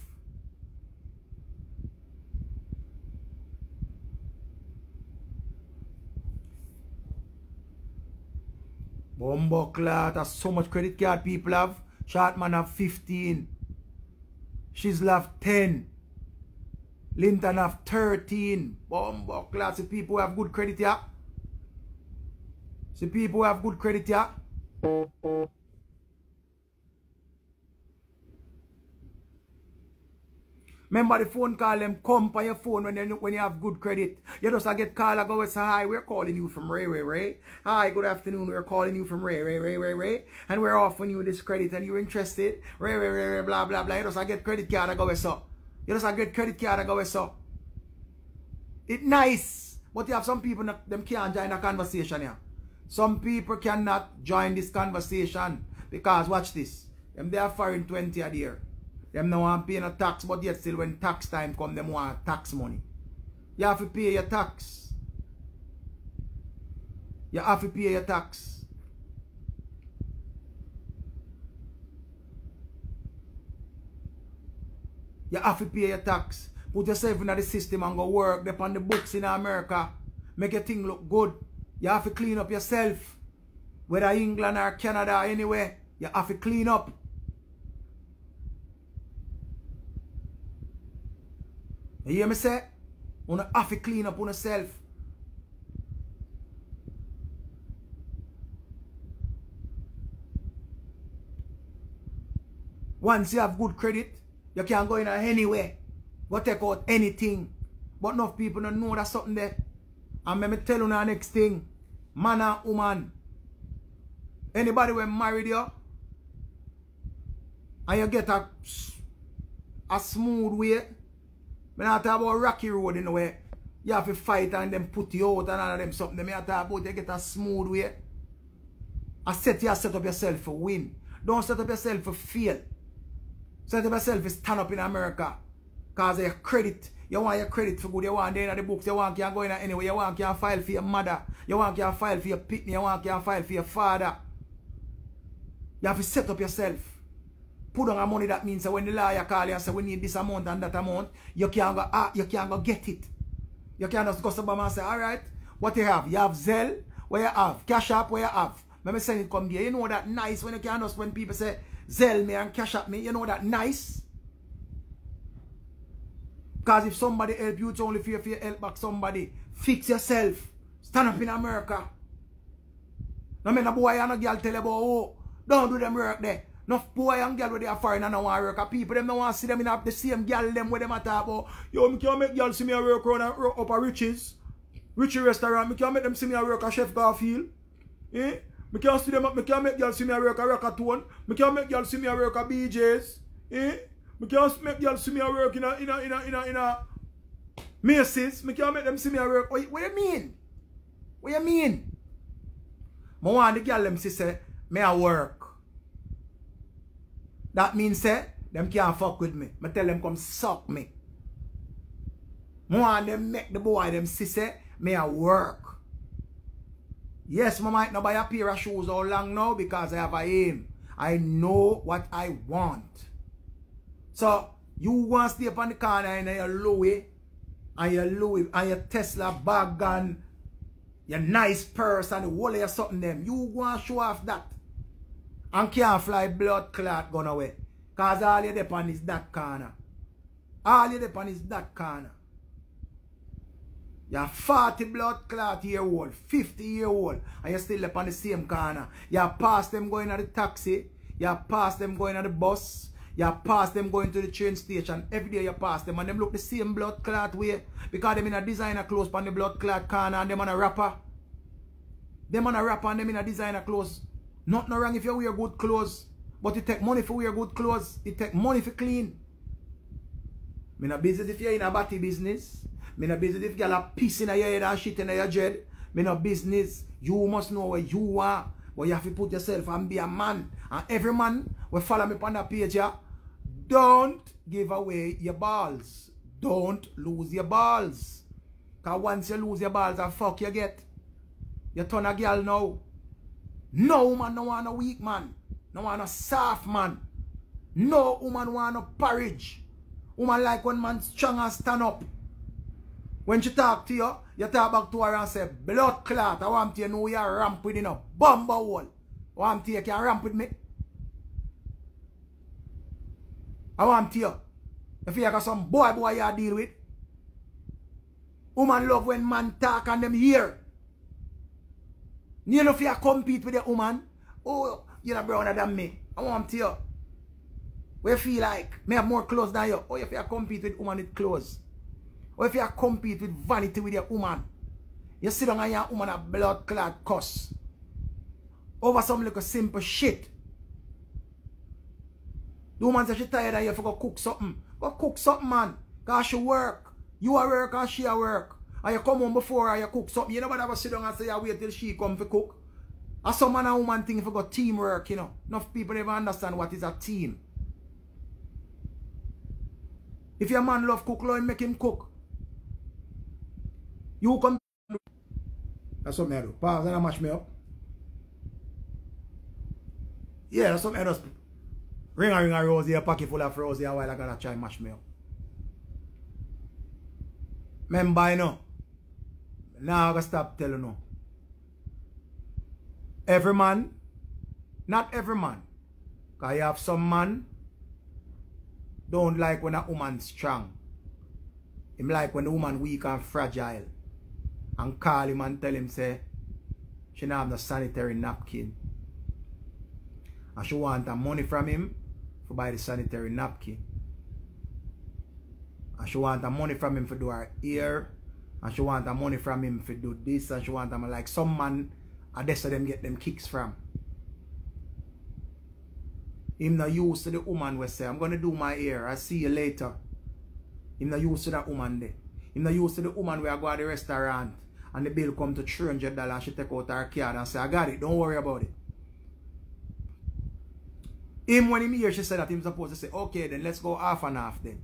Bumbo clat, that's so much credit card people have. Shortman have 15. Shizzle have 10. Linton have 13. Bumbo clat, see people who have good credit here. See people who have good credit here. Remember the phone call them come on your phone when you have good credit. You just get call and go say, hi, we're calling you from Ray. Hi, good afternoon. We're calling you from Ray. And we're offering you this credit and you're interested. Ray, blah, blah, blah. You just get credit card and go so. You just get credit card and go so. It's nice. But you have some people them can't join the conversation here. Some people cannot join this conversation because watch this. Them they are foreign 20 a year. Them no want pay no tax, but yet still when tax time come, them want tax money. You have to pay your tax. You have to pay your tax. You have to pay your tax. Put yourself in the system and go work upon the books in America. Make your thing look good. You have to clean up yourself. Whether England or Canada or anywhere, you have to clean up. You hear me say? You have to clean up on yourself. Once you have good credit, you can go in anywhere. Go take out anything. But enough people don't know that's something there. And let me tell you the next thing. Man and woman. Anybody when married you and you get a smooth way. I not talk about rocky road in the way. You have to fight and then put you out and all of them something. I talk about you get a smooth way. I set up yourself for win. Don't set up yourself for fail. Set up yourself for stand up in America. Because your credit, you want your credit for good. You want the books. You want can go in anywhere. You want can file for your mother. You want can file for your pitney. You want can file for your father. You have to set up yourself. Put on a money that means that when the lawyer call you and say we need this amount and that amount, you can't go get it. You can't just go to Obama and say, alright, what you have? You have Zelle, where you have? Cash App, where you have? Let me say it come here. You know that nice when you can't just when people say Zelle me and Cash App me, you know that nice? Because if somebody help you, it's only for you help back somebody. Fix yourself. Stand up in America. No man a boy and a girl tell you about, oh, don't do them work there. No boy and girl where they are foreign and don't want to work. People them don't want to see them in the same girl them where they talk about. Yo, I can't make girls see me work around up at Richie's. Richie restaurant. I can't make them see me work at Chef Garfield. Eh? I can't see them. I can't make girls see me work at Rockatone. I can't make girls see me work at BJ's. Eh? I can't make girls see me work in a Macy's. I can't make them see me work. What you mean? What you mean? I want the girl them say me a work. That means say them can't fuck with me. I tell them come suck me. I want them make the boy them say me a work. Yes, I might not buy a pair of shoes all long now because I have a aim. I know what I want. So you want to stay up on the corner in your Louis and your Tesla bag and your nice purse and the whole of your something them. You want to show off that. And can't fly blood clot gone away. Because all you depend is that corner. All you depend is that corner. You're 40 blood clot year old, 50 year old, and you're still up on the same corner. You pass them going to the taxi, you pass them going to the bus, you pass them going to the train station. Every day you pass them and them look the same blood clot way. Because them in a designer clothes on the blood clot corner and them on a rapper. Them on a rapper and them in a designer clothes. Not no wrong if you wear good clothes. But it take money for wear good clothes. It take money for clean. Me not business if you're in a body business. Me not business if you're a piece in your head and shit in your dread. Me not business. You must know where you are. But you have to put yourself and be a man. And every man will follow me on that page here. Don't give away your balls. Don't lose your balls. Because once you lose your balls, a fuck you get. You turn a girl now. No woman no want a weak man. No want a soft man. No woman want a porridge. Woman like when man strong and stand up. When she talk to you, you talk back to her and say, blood clot, I want you to know you're ramp with a bumper hole. I want you can ramp with me. I want you. If you got some boy you deal with. Woman love when man talk and them hear. You know if you compete with the woman, oh, you're browner than me. I want you. Where you feel like, me have more clothes than you. Or if you compete with woman with clothes. Or if you compete with vanity with your woman. You sit down and your woman a blood clot cuss. Over some little simple shit. The woman says she tired and you have to go cook something. Go cook something, man. Because she work. You are work and she a work. And you come home before and you cook something. You never sit down and say you wait till she come to cook. And some man and woman think if you got teamwork, you know. Enough people never understand what is a team. If your man love cook, Lord, make him cook. You come. That's what I do. Pause and I mash me up. Yeah, that's what I do. Ring a rose, a pocket full of rose, a while I gotta try mash me up. Remember, you know. Now I gotta stop telling you. Every man, not every man. Because you have some man don't like when a woman strong. Him like when the woman weak and fragile. And call him and tell him say she don't have no sanitary napkin. And she want money from him to buy the sanitary napkin. And she want money from him to do her hair. And she want money from him to do this. And she want them like some man, and that's where them get them kicks from. Him not used to the woman will say, I'm going to do my hair. I'll see you later. Him not used to that woman there. Him not used to the woman where I go to the restaurant and the bill come to $300 and she take out her card and say, I got it, don't worry about it. Him when him hear she said that, him supposed to say, okay then, let's go half and half then.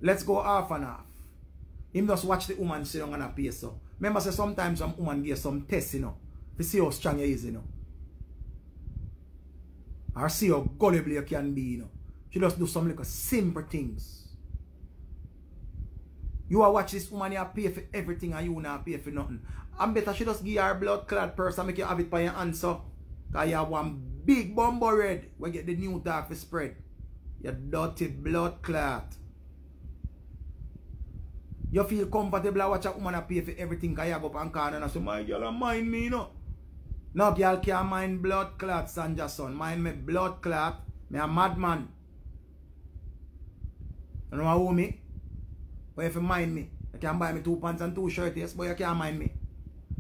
Let's go half and half. Him just watch the woman sit down and a pay so. Remember say sometimes some woman give some tests, you know, to see how strong you is, you know. Or see how gullible you can be, you know. She just do some like simple things. You are watch this woman, you pay for everything and you not pay for nothing. I'm better she just give her blood clot purse and make you have it by your answer. Because you have one big bumbo red where get the new talk for spread. You dirty blood clot. You feel comfortable watch a woman pay for everything because you go up and corner and say, my girl mind me, you know. No girl can't mind blood clot, Sanja son. Mind me blood clot. Me a madman. You know what me? But if you mind me, you can buy me 2 pants and 2 shirts, yes, but you can't mind me.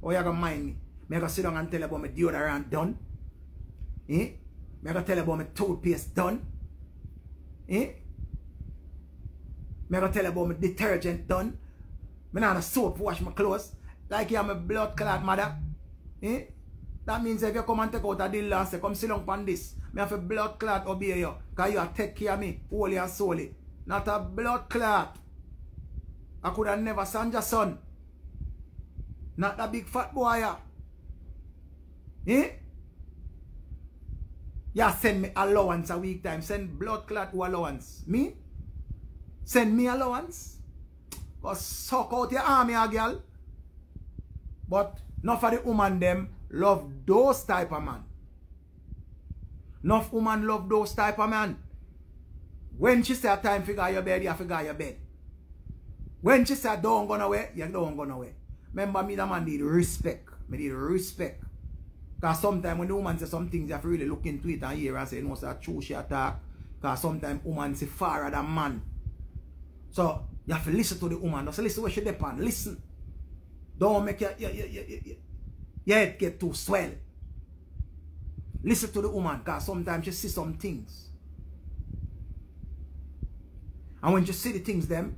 Or you can mind me. Me I go sit down and tell you about my deodorant done. Eh? Me I go tell you about my toothpaste done. Eh? Me I go tell you about my detergent done. Me not a soap to wash my clothes. Like you have my blood clot mother. Eh? That means if you come and take out a deal and say, come sit down on this, me have a blood clot obey you. Because you have take care of me, wholly and solely. Not a blood clot. I could have never sent your son. Not that big fat boy. Eh? You send me allowance a week time. Send blood clot to allowance. Me? Send me allowance? Go suck out your army, girl. But not for the woman them love those type of man. Enough woman love those type of man. When she say time figure your bed, you figure your bed. When she say don't go away, you don't go away. Remember me, that man need respect. Me need respect. Because sometimes when the woman say some things, you have to really look into it and hear and say, no, it's true she attack. Because sometimes woman say far than man. So you have to listen to the woman. Just listen where she depend. Listen. Don't make your head get too swell. Listen to the woman, because sometimes she see some things. And when she see the things them,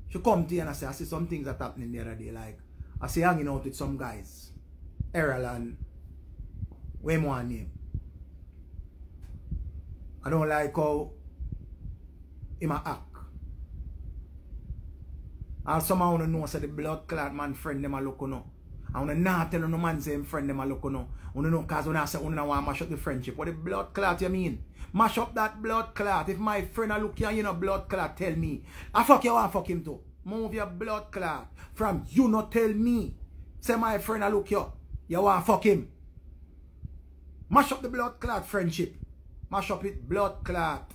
she come to you and I say, I see some things that happening the other day. Like, I see hanging out with some guys. Errol and way more name. I don't like how him a act. And somehow I know say the blood clot man friend them a look on. And when not tell no man say him friend them a look on. You know because when I say you want to mash up the friendship. What the blood clot you mean? Mash up that blood clot. If my friend a look here, you know blood clot, tell me. I fuck you want fuck him too. Move your blood clot. From you not tell me. Say my friend a look here. You want fuck him. Mash up the blood clot friendship. Mash up it blood clot.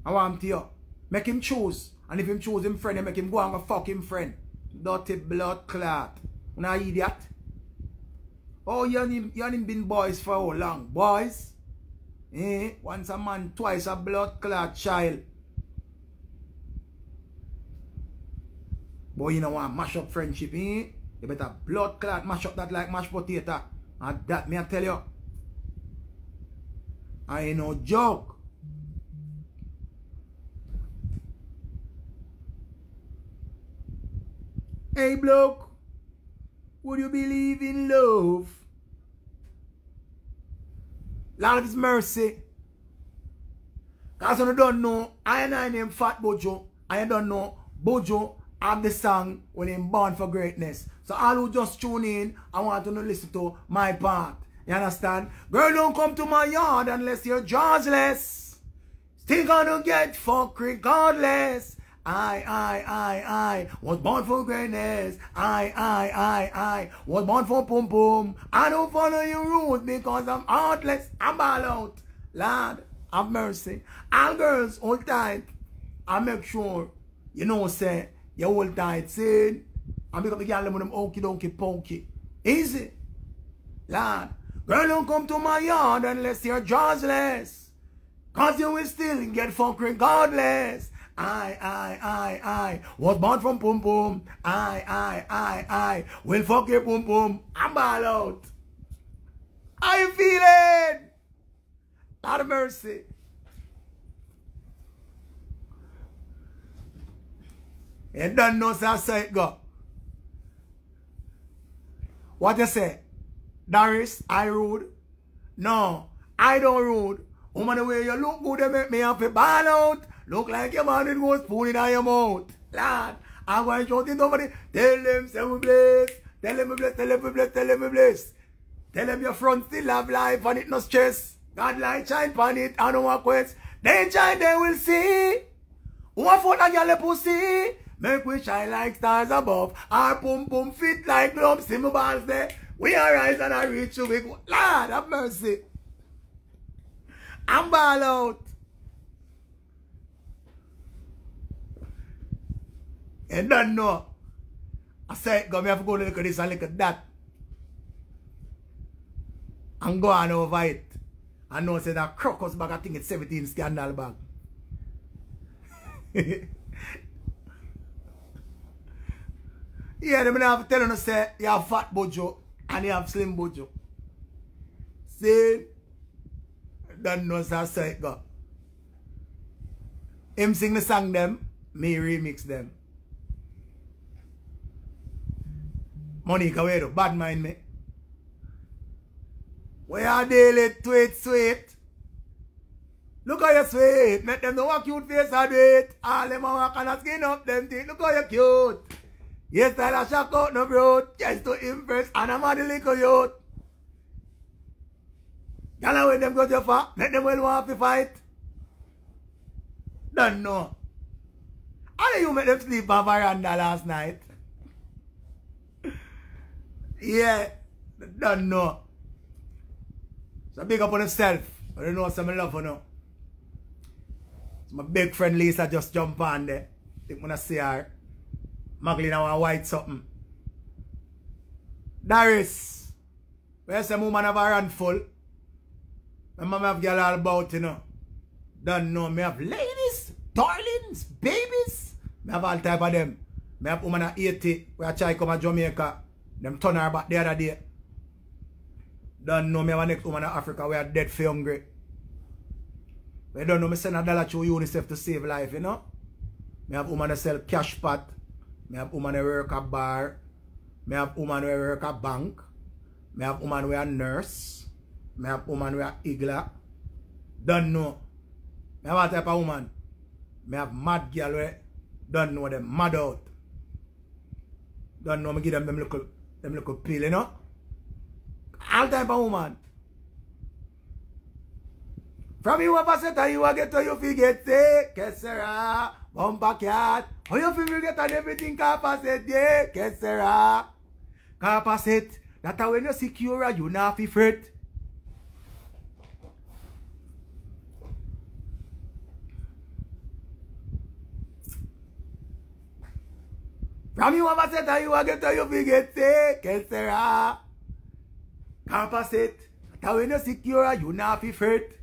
I want him to you. Make him choose. And if him choose him friend, you make him go and go fuck him friend. Dirty blood clot. You know idiot? Oh, you and him been boys for how long? Boys? Once a man, twice a blood clot child. Boy, you know want mash up friendship, You better blood clot mash up that like mashed potato. And that me I tell you. I ain't no joke. Hey bloke, would you believe in love? Lord of His mercy. Cause you don't know, I name Fat Bojo. I don't know Bojo have the song when him born for greatness. So all who just tune in, I want to listen to my part. You understand? Girl, don't come to my yard unless you're jawsless. Still gonna get fucked regardless. I was born for greatness. I was born for pum pum. I don't follow your rules because I'm heartless. I'm all out. Lord, have mercy. All girls, hold tight. I make sure, you know, say, you hold tight, see? I make up the girl with them okey dokey pokey. Easy. Lord, girl, don't come to my yard unless you're jawsless. Cause you will still get fucked regardless. I was born from pum pum. I will fuck your pum pum. I'm all out. How you feeling? Lord of mercy. You don't know so I say it go. What you say? Darius, I rude? No, I don't rude. Woman, the way you look good, they make me have to ball out. Look like your man go spoon in your mouth. Lord, I'm going to shout it over there. Tell them, say we bless. Tell them we bless, tell them we bless, tell them we bless. Tell them your front still have life and it no stress. God light shine on it and no quest. Then shine, they will see. Who a foot a gyal pussy? Make we shine like stars above. Our pum pum fit like gloves. See my balls there. We arise and I reach you big. Lord have mercy. I'm ball out. You don't know. I said, go, me have to go look at this and look at that. And go on over it. I know say that crocus bag, I think it's 17 scandal bag. Yeah, they have to tell you say you have fat bojo and you have slim bojo. See? Don't know so I say it go. Him sing the song them, me remix them. Monica, where do? Bad mind me. Where are daily tweet sweet? Look how you sweet. Make them know what cute face I do it. All them a walk and skin up them things. Look how you cute. Yes, I'll shock out no broad. Just to impress and I'm a little youth. Y'all when them go to far, make them well want to fight. Don't know. How do you make them sleep on veranda last night? Yeah, don't know. So big up on yourself. I don't know some love for now. So my big friend Lisa just jump on there. Think when I see her. Magdalena want white something. Darius. Where's some woman have a handful? My mama have girl all about, you know. Don't know. Me have ladies, darlings, babies. Me have all type of them. Me have woman at 80 where I try come to Jamaica. Them turn her back the other day. Don't know me have a next woman in Africa where dead for hungry. But don't know me send $1 to UNICEF to save life, you know. Me have woman that sell cash pot. Me have woman that work at bar. Me have woman that work at bank. Me have woman who a nurse. Me have woman who a igla. Don't know. Me have a type of woman. Me have mad girl where don't know them mad out. Don't know me give them little pill, you know. All type of woman. From you a faceta, you a get to you forget say, Kessera, bumper cat. How you feel get on everything capacet, yeah, Kessera. Capacet, that when you secure, you not fi fret. From you a faceta, you a get to you forget say, Kessera. Capacet, that when you secure, you not fi fret.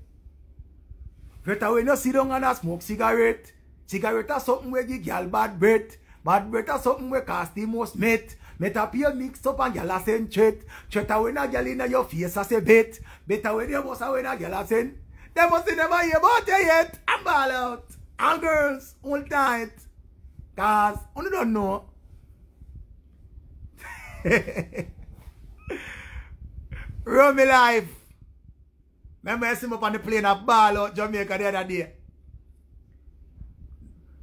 Better when you sit down and smoke cigarette. Cigarette is something where give girl bad breath. Bad breath is something where cast the most mate. Metapia mixed up and gyal a send chet. Cheta when a gyal in your face as a bet. Better when you boss when a gyal a send. They must never hear about you yet. I'm ball out. And girls, hold tight. Cause you don't know. Run me life. Remember I see me up on the plane a ball out Jamaica the other day.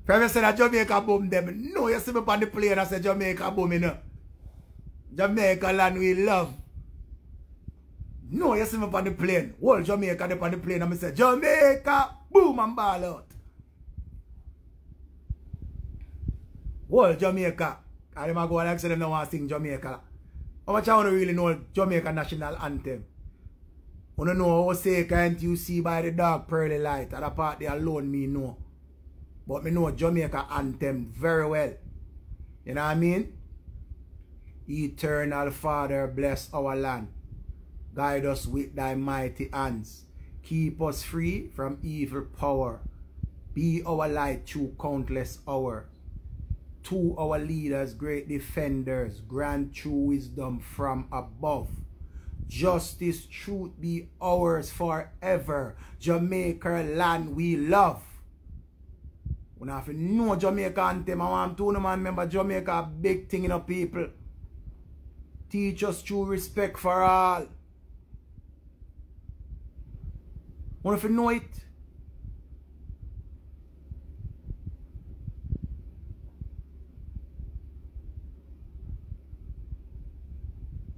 Premier said that Jamaica boom them. No, you see me up on the plane and say Jamaica boom, you know. Jamaica land we love. No, you see me up on the plane. Whole Jamaica up on the plane and I say Jamaica boom and ball out. Whole Jamaica. And them go like say them don't want to sing Jamaica. How much I want to really know Jamaica national anthem? I don't know how say can't you see by the dark pearly light. That part they alone me know. But me know Jamaica anthem very well. You know what I mean? Eternal Father, bless our land. Guide us with thy mighty hands. Keep us free from evil power. Be our light through countless hours. To our leaders, great defenders, grant true wisdom from above. Justice, truth be ours forever. Jamaica land we love. We have to know Jamaica anthem. I want to remember Jamaica a big thing in our people. Teach us true respect for all. We have to know it.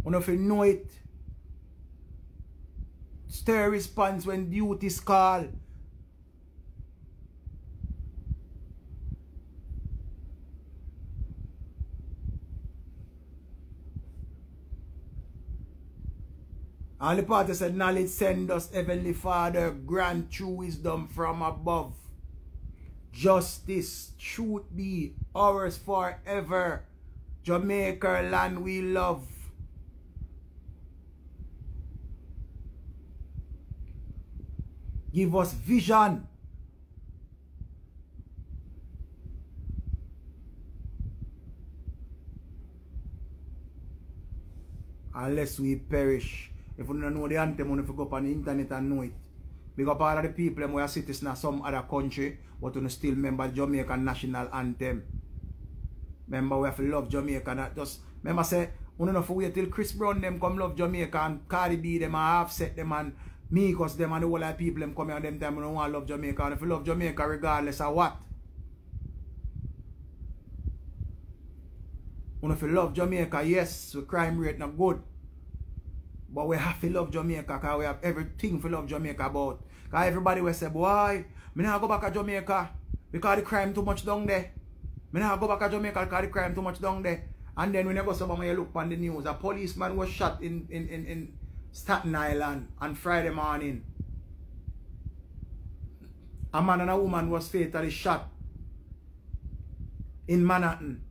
We have to know it. Stir response when duty is called. All the party said, knowledge send us, Heavenly Father, grant true wisdom from above. Justice, truth be ours forever. Jamaica land we love. Give us vision. Unless we perish. If you don't know the anthem, you go up on the internet and know it. Because all of the people who are citizens in some other country, but you still remember Jamaican national anthem. Remember, we have to love Jamaica. Not just, remember, say, you don't have to wait till Chris Brown them come love Jamaica and Cardi B them and Offset them and me, because them and the whole of people them come here and them time don't want to love Jamaica. And if you love Jamaica regardless of what. And if you love Jamaica, yes, the crime rate not good. But we have to love Jamaica because we have everything to love Jamaica about. Because everybody will say, boy, I not go back to Jamaica because the crime too much down there. I not go back to Jamaica because the crime too much down there. And then when you go somewhere, you look on the news, a policeman was shot in Staten Island on Friday morning. A man and a woman was fatally shot in Manhattan.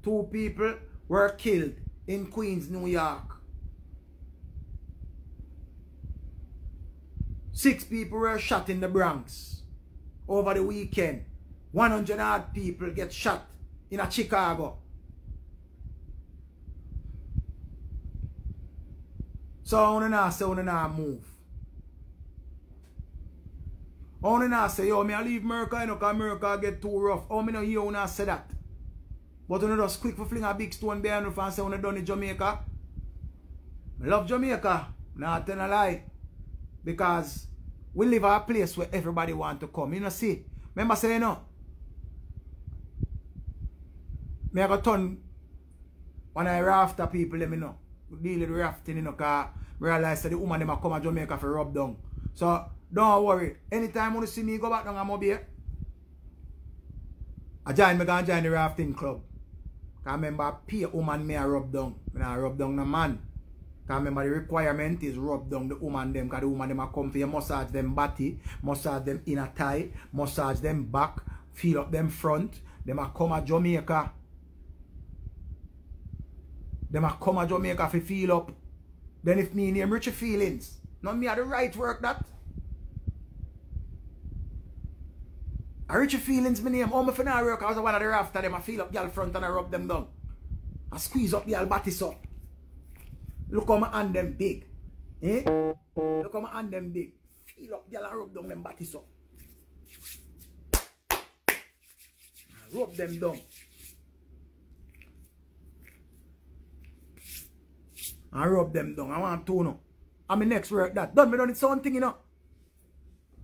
2 people were killed in Queens, New York. 6 people were shot in the Bronx over the weekend. 100 odd people get shot in Chicago. So I want to say, I want to move. I want to say, yo, me I leave America, you know, because America get too rough. Oh, me no hear you say that. But you know, just quick for fling a big stone behind you and say, I want to done in Jamaica. I love Jamaica. Not tell a lie. Because we live at a place where everybody want to come. You know, see? Remember saying, you know, me I got turn when I rafter people, let me know. Deal with rafting, you know, because I realize that the woman them come to Jamaica for rub down. So don't worry. Anytime you see me go back down, I'm over here. I join the rafting club. Because remember, I pay a woman me a rub down. I rub down the man. Because remember, the requirement is rub down the woman them. Because the woman them a come for you, massage them body, massage them inner thigh, massage them back, feel up them front. Them a come to Jamaica. Them a come to Jamaica to feel up. Then if me name Richie Feelings, not me at the right work that. I Richie Feelings my name. All my finna work, I was one of the after them. I feel up girl front and I rub them down. I squeeze up girl body up. Look how my hand them big. Eh? Look how my hand them big. Feel up girl and rub down them body up. Rub them down. And rub them down. I want to know. And my next work that. Done me done it something, you know.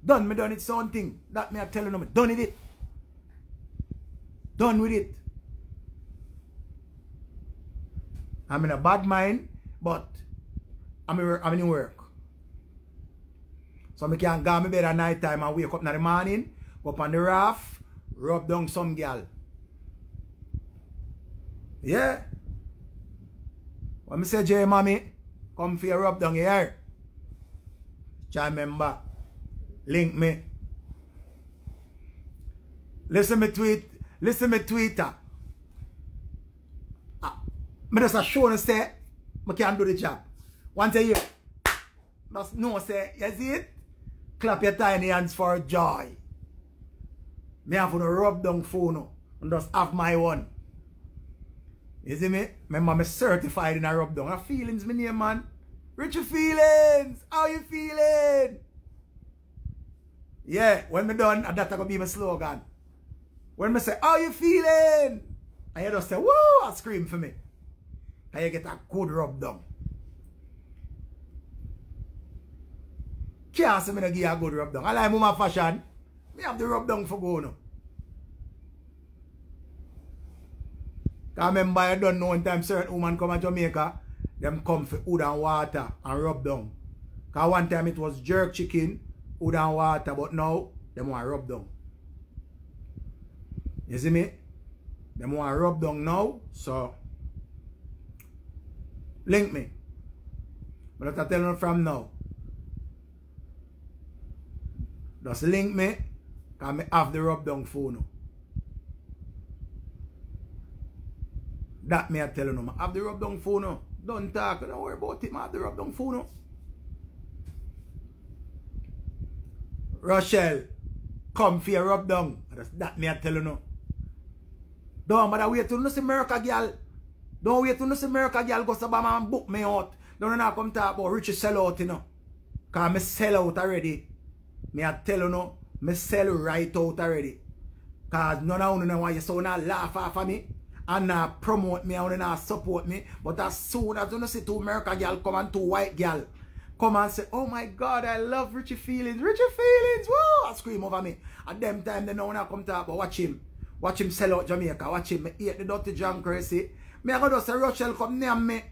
Done me done it something. That me I telling them. Done it. Done with it. I'm in a bad mind, but I'm in work. So I can go to my bed at night time and wake up in the morning, go up on the raft, rub down some girl. Yeah. When I say, J mommy, come for your rub down here. Try remember. Link me. Listen me tweet. Listen me Twitter. I just show and say, I can't do the job. Once a year. Just know say, you see it? Clap your tiny hands for joy. Me have to rub down phone and just have my one. You see me? Remember me certified in a rub down. Feelings my name, man. Richie Feelings. How you feeling? Yeah, when me done, that's gonna be my slogan. When me say, how you feeling? And you just say, woo, and scream for me. And you get a good rub down. Can't say me no give you a good rub down. I like my fashion. Me have the rub down for go now. I remember I don't know one time certain woman come to Jamaica, them come for wood and water and rub down. Because one time it was jerk chicken, wood and water, but now them want rub down. You see me? Them want rub down now, so link me. But I tell you from now. Just link me, because I have the rub down phone. That me I tell you no. I have the rub down phone. Don't talk, don't worry about it, I have the rub down phone. Rochelle, come for your rub down. That me I tell you no. Don't bother wait till you see America girl. Don't wait till you see America girl go to Bama and book me out. Don't not come talk about Richie sell out, you know. Because I sell out already. Me I tell you no, me sell right out already. Because none of you know why you so not laugh off of me. And not promote me and not support me. But as soon as you see two American girl come and two white girl come and say, oh my God, I love Richie Feelings. Richie Feelings, woo! And scream over me. At them time they know when I come talk about watch him. Watch him sell out Jamaica. Watch him. Me eat the dirty John Crazy. Me I go to say Rochelle come near me.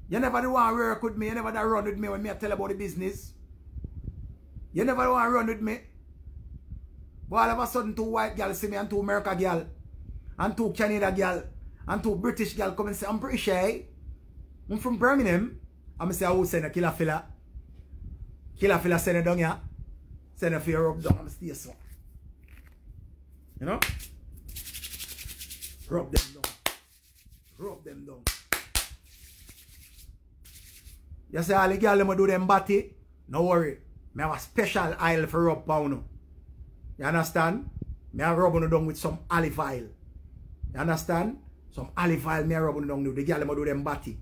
You never do want to work with me. You never do run with me when me I tell about the business. You never want to run with me. But all of a sudden two white girls see me and two American girl. And two Canada girl. And two British girl come and say, I'm British, eh? I'm from Birmingham. I'm say, I will send a killer fella. Killer fella send it down here. Send a fear rub down. I'm stay so. You know? Rub them down. Rub them down. You say all the girl them do them body. No worry. Me have a special oil for rub pound. You understand? Me have rub on down with some olive oil. You understand? Some olive oil me have rub on down. The girl them do them body.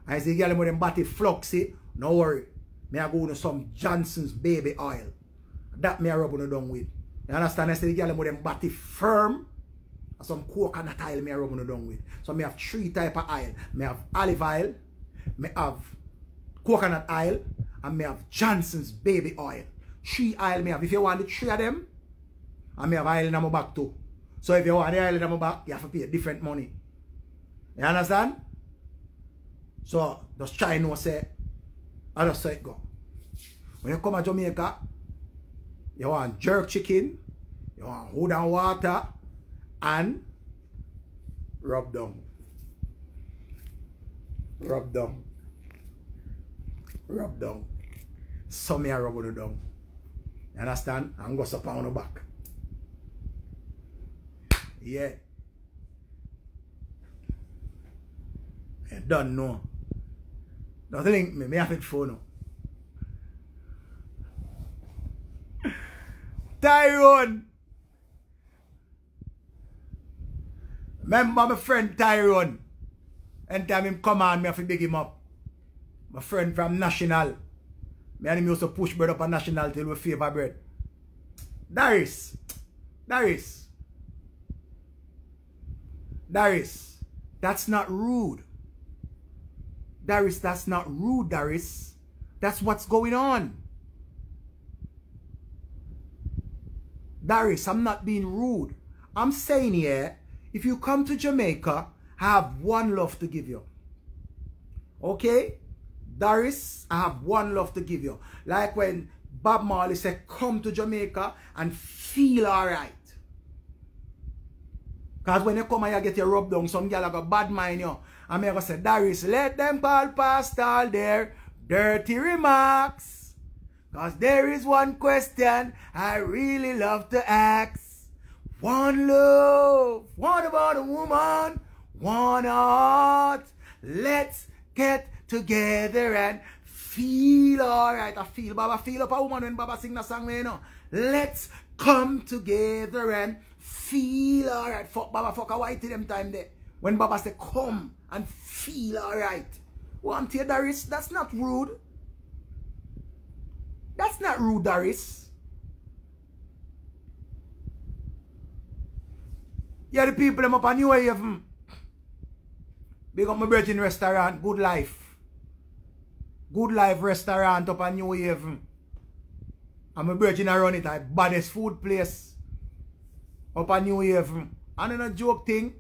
And I say the girl them do them body fluxy. No worry. Me have go to some Johnson's baby oil. That me have rub on down with. You understand? I say the girl them do them body firm. And some coconut oil me have rub on down with. So me have 3 type of oil. Me have olive oil. Me have coconut oil. And me have Johnson's baby oil. 3 oil me have. If you want the 3 of them, and me have oil in my back too. So if you want the oil in my back, you have to pay different money. You understand? So just try and say, I just say it go. When you come to Jamaica, you want jerk chicken, you want wood and water, and rub down. Rub down. Rub down. So me a rub on the down. You understand? And go up on the back. Yeah. You don't know. Don't link me. Me have it phone now. Tyrone. Remember my friend Tyrone. Anytime him come on, me have to big him up. My friend from National. Me and him used to push bread up on National till we favor bread. Darius. That's not rude. Darius, that's not rude, Darius. That's what's going on. Darius, I'm not being rude. I'm saying here, if you come to Jamaica, I have one love to give you. Okay? Darius, I have one love to give you. Like when Bob Marley said, come to Jamaica and feel alright. Because when you come and you get your rub down, some girl have a bad mind, you. And me go say, Darius, let them call past all their dirty remarks. Because there is one question I really love to ask. One love, what about a woman? One heart. Let's get together and feel alright. I feel Baba feel up a woman when Baba sing that song, you know. Let's come together and feel alright. Fuck Baba, fuck a white them time there. When Baba say come and feel alright. Want you, Darius? That's not rude. That's not rude, Darius. Yeah, the people them up on New Wave. Big up my virgin restaurant, Good Life. Good Life restaurant up on New Wave. And my virgin run it, like baddest food place up on New Wave. And then a joke thing.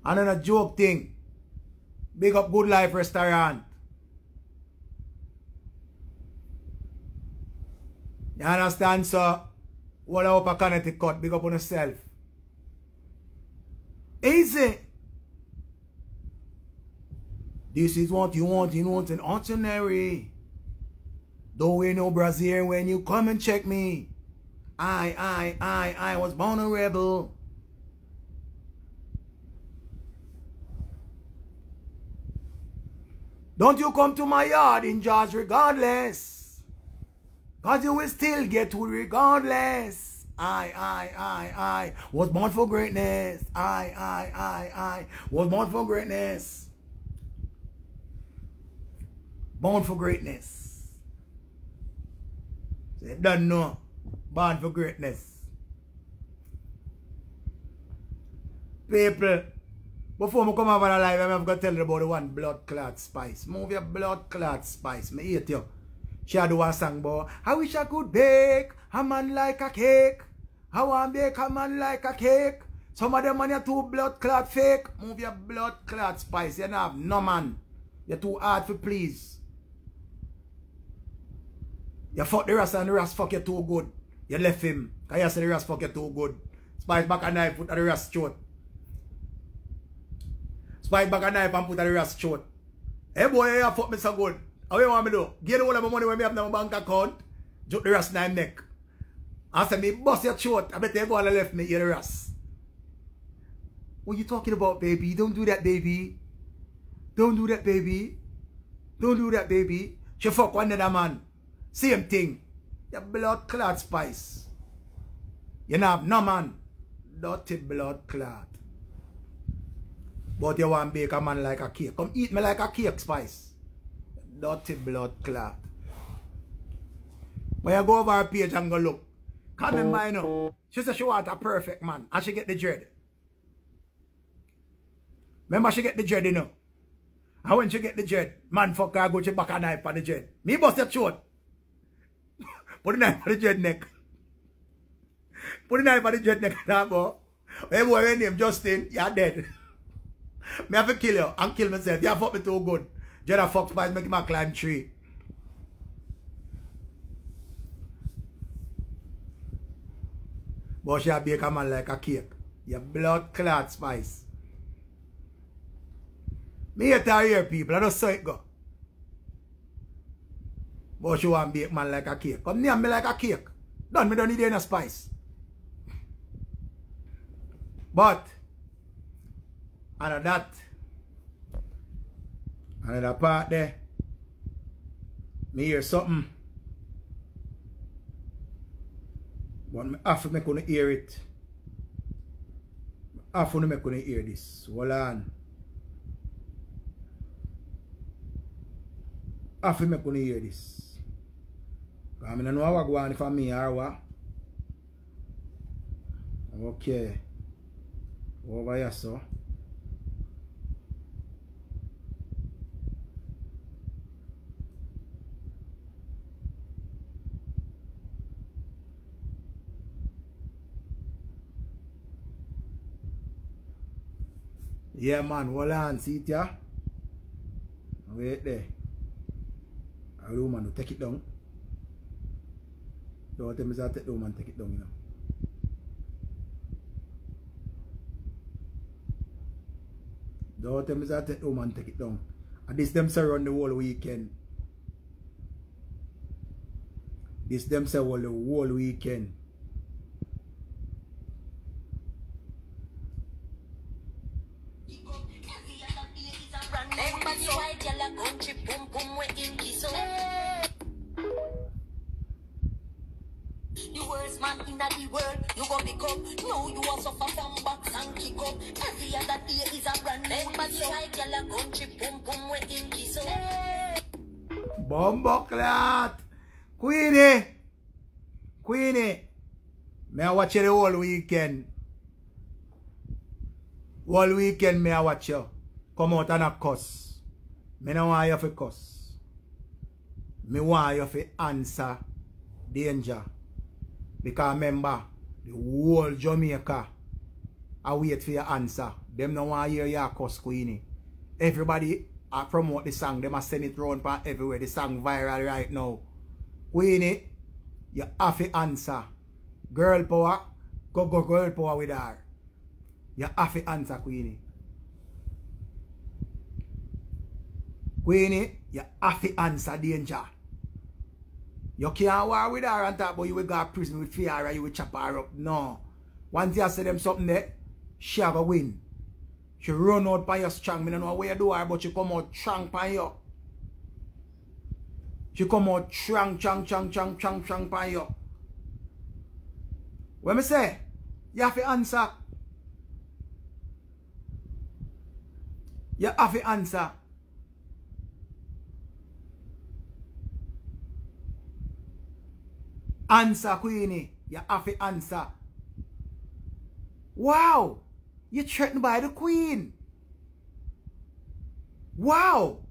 And then a joke thing. Big up Good Life restaurant. You understand, sir? All up a Connecticut, big up on yourself. Easy. This is what you want an ordinary. Don't wear no brassiere when you come and check me. I was born a rebel. Don't you come to my yard in George regardless. Cause you will still get to regardless. I was born for greatness. I was born for greatness. Born for greatness. They don't know. Born for greatness. People, before I come over the live, I'm going to tell you about the one blood clot spice. Move your blood clot spice. Me hate you. She had one song about, I wish I could bake a man like a cake. I want to bake a man like a cake. Some of them man are too blood clot fake. Move your blood clot spice. You don't have no man. You're too hard for please. You fuck the Ras and the Ras fuck you too good. You left him. Because you say the Ras fuck you too good. Spice back a knife, put at the Ras throat. Spice back a knife and put at the Ras throat. Hey boy, you fuck me so good. How you want me to do? Get all of my money when me have no bank account. Jut the Ras in neck. I say me bust your throat. I bet you go on the left me, hear the Ras. What you talking about, baby? Don't do that, baby. Don't do that, baby. Don't do that, baby. She fuck one other man. Same thing. Your blood clot spice. You know have no man. Dirty blood clot. But you want to bake a man like a cake. Come eat me like a cake spice. Dirty blood clot. When you go over her page and go look. Come in mind now. She said she want a perfect man. And she get the dread. Remember she get the dread, you know. And when she get the dread, man fuck her go to back a knife on the dread. Me bust your throat. Put the knife on the dread neck. Put the knife on the dread neck. Now go. Hey boy, your name Justin, you're dead. Me have to kill you and kill myself. You fuck me too good. Jada fuck spice make him a climb tree. But she a bake a man like a cake. Your blood clot spice. Me hate to hear people, I just saw it go. But she want bake man like a cake. Come near me like a cake. Done, me don't need any spice. But another part there, me hear something. But I have to make you hear it. I have to make you hear this. Hold on. I have to make you hear this. I don't know what go on for me or what. Okay. Over here, so. Yeah, man, hold on, see it, yeah? Wait there. I will, man, take it down. Don't tell me that take down, man, take it down, you know. Don't tell me that take down, man, take it down. And this them say run the whole weekend. This them say run the whole weekend. The worst man in the world, you go pick up. No, you also from box and kick up. Every other day is a brand new man. So I tell a country pum pum with him kiss up. Bomboclat! Queenie! Queenie! Me I watch you the whole weekend. Whole weekend me I watch you. Come out and a cuss. Me no want you to cuss. Me want you to answer danger. Because remember, the whole Jamaica I wait for your answer. Them no want to hear your cuss, Queenie. Everybody promote the song. They must send it round for everywhere. The song viral right now. Queenie, you have to answer. Girl power, go girl power with her. You have to answer, Queenie. Queenie, you have to answer danger. You can't war with her and talk about you will go to prison with fear or you will chop her up. No. Once you say them something there, she have a win. She run out by your strong. I don't know what you do her, but she come out strong by you. She come out strong by you. When I say, you have to answer. You have to answer. Answer, Queenie. You have to answer. Wow. You're threatened by the Queen. Wow.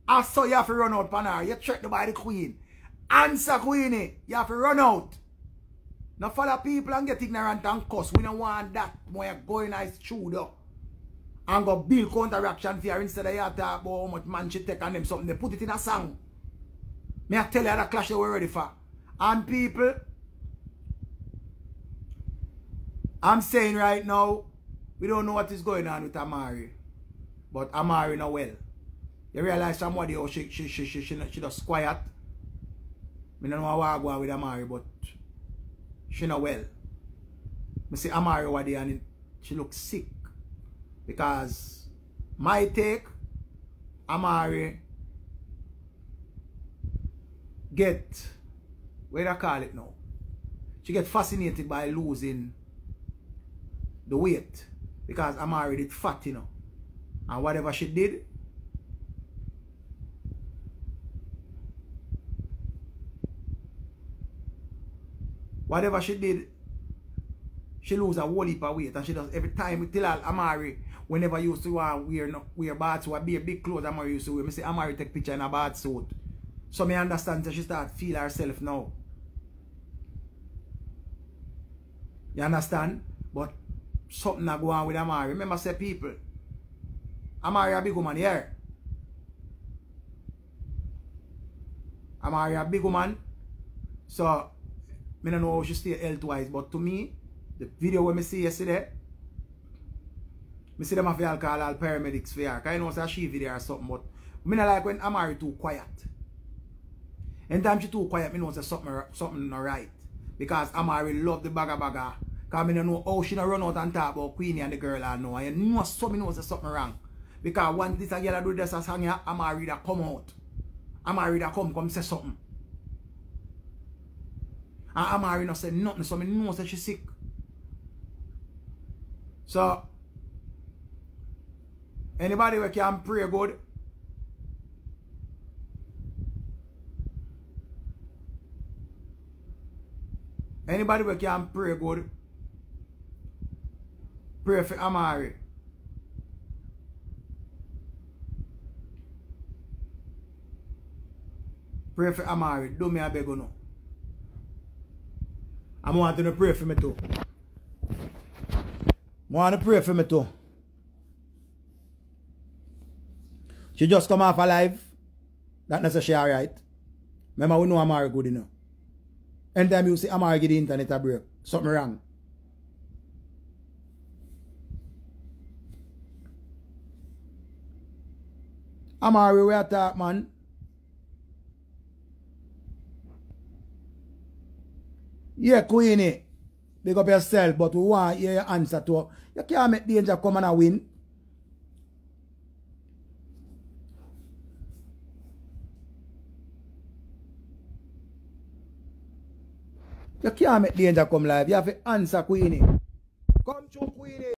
I saw you have to run out, Panar. You're threatened by the Queen. Answer, Queenie. You have to run out. Now follow people and get ignorant and cuss. We don't want that. When you're going nice studio and go build counteraction for you instead of you talk about how much man should take on them something. They put it in a song. Me I tell you that clash that we're ready for. And people, I'm saying right now, we don't know what is going on with Amari. But Amari not well. You realize somebody oh she just quiet. I don't know what I go on with Amari, but she not well. I see Amari over there and she looks sick. Because my take, Amari get, what do I call it now? She get fascinated by losing the weight. Because Amari did fat, you know. And whatever she did, she lose a whole heap of weight. And she does every time we tell her Amari, whenever you used to wear baths or be a big clothes Amari used to wear, I say Amari take picture in a bath suit. So me understand that she start feel herself now. You understand? But something not go on with Amari. Remember say people, Amari a big woman here. Amari a big woman. So I don't know how she stay health-wise, but to me, the video when I see yesterday, I see them have to call all paramedics for her. Because I know it's a she video or something, but I don't like when Amari too quiet. Anytime she too quiet, I know it's something not right. Because Amari love the bagger. Because I don't know how she don't run out and talk about Queenie and the girl I know. And you know something knows there's something wrong. Because once this girl do this as hang here, Amari da come out. Amari da come say something. And Amari not say nothing, so I know that she's sick. So, anybody who can pray good? Anybody who can pray good? Pray for Amari. Pray for Amari. Do me a beg you no. I want to pray for me too. I want to pray for me too. She just come off alive. That necessarily right. Remember, we know Amari good enough. Anytime you see Amari get the internet a break, something wrong. Amari, we attack, man. Yeah, Queenie. Big up yourself, but we want your answer to. You can't make danger come and win. You can't make danger come live. You have to answer, Queenie. Come through, Queenie.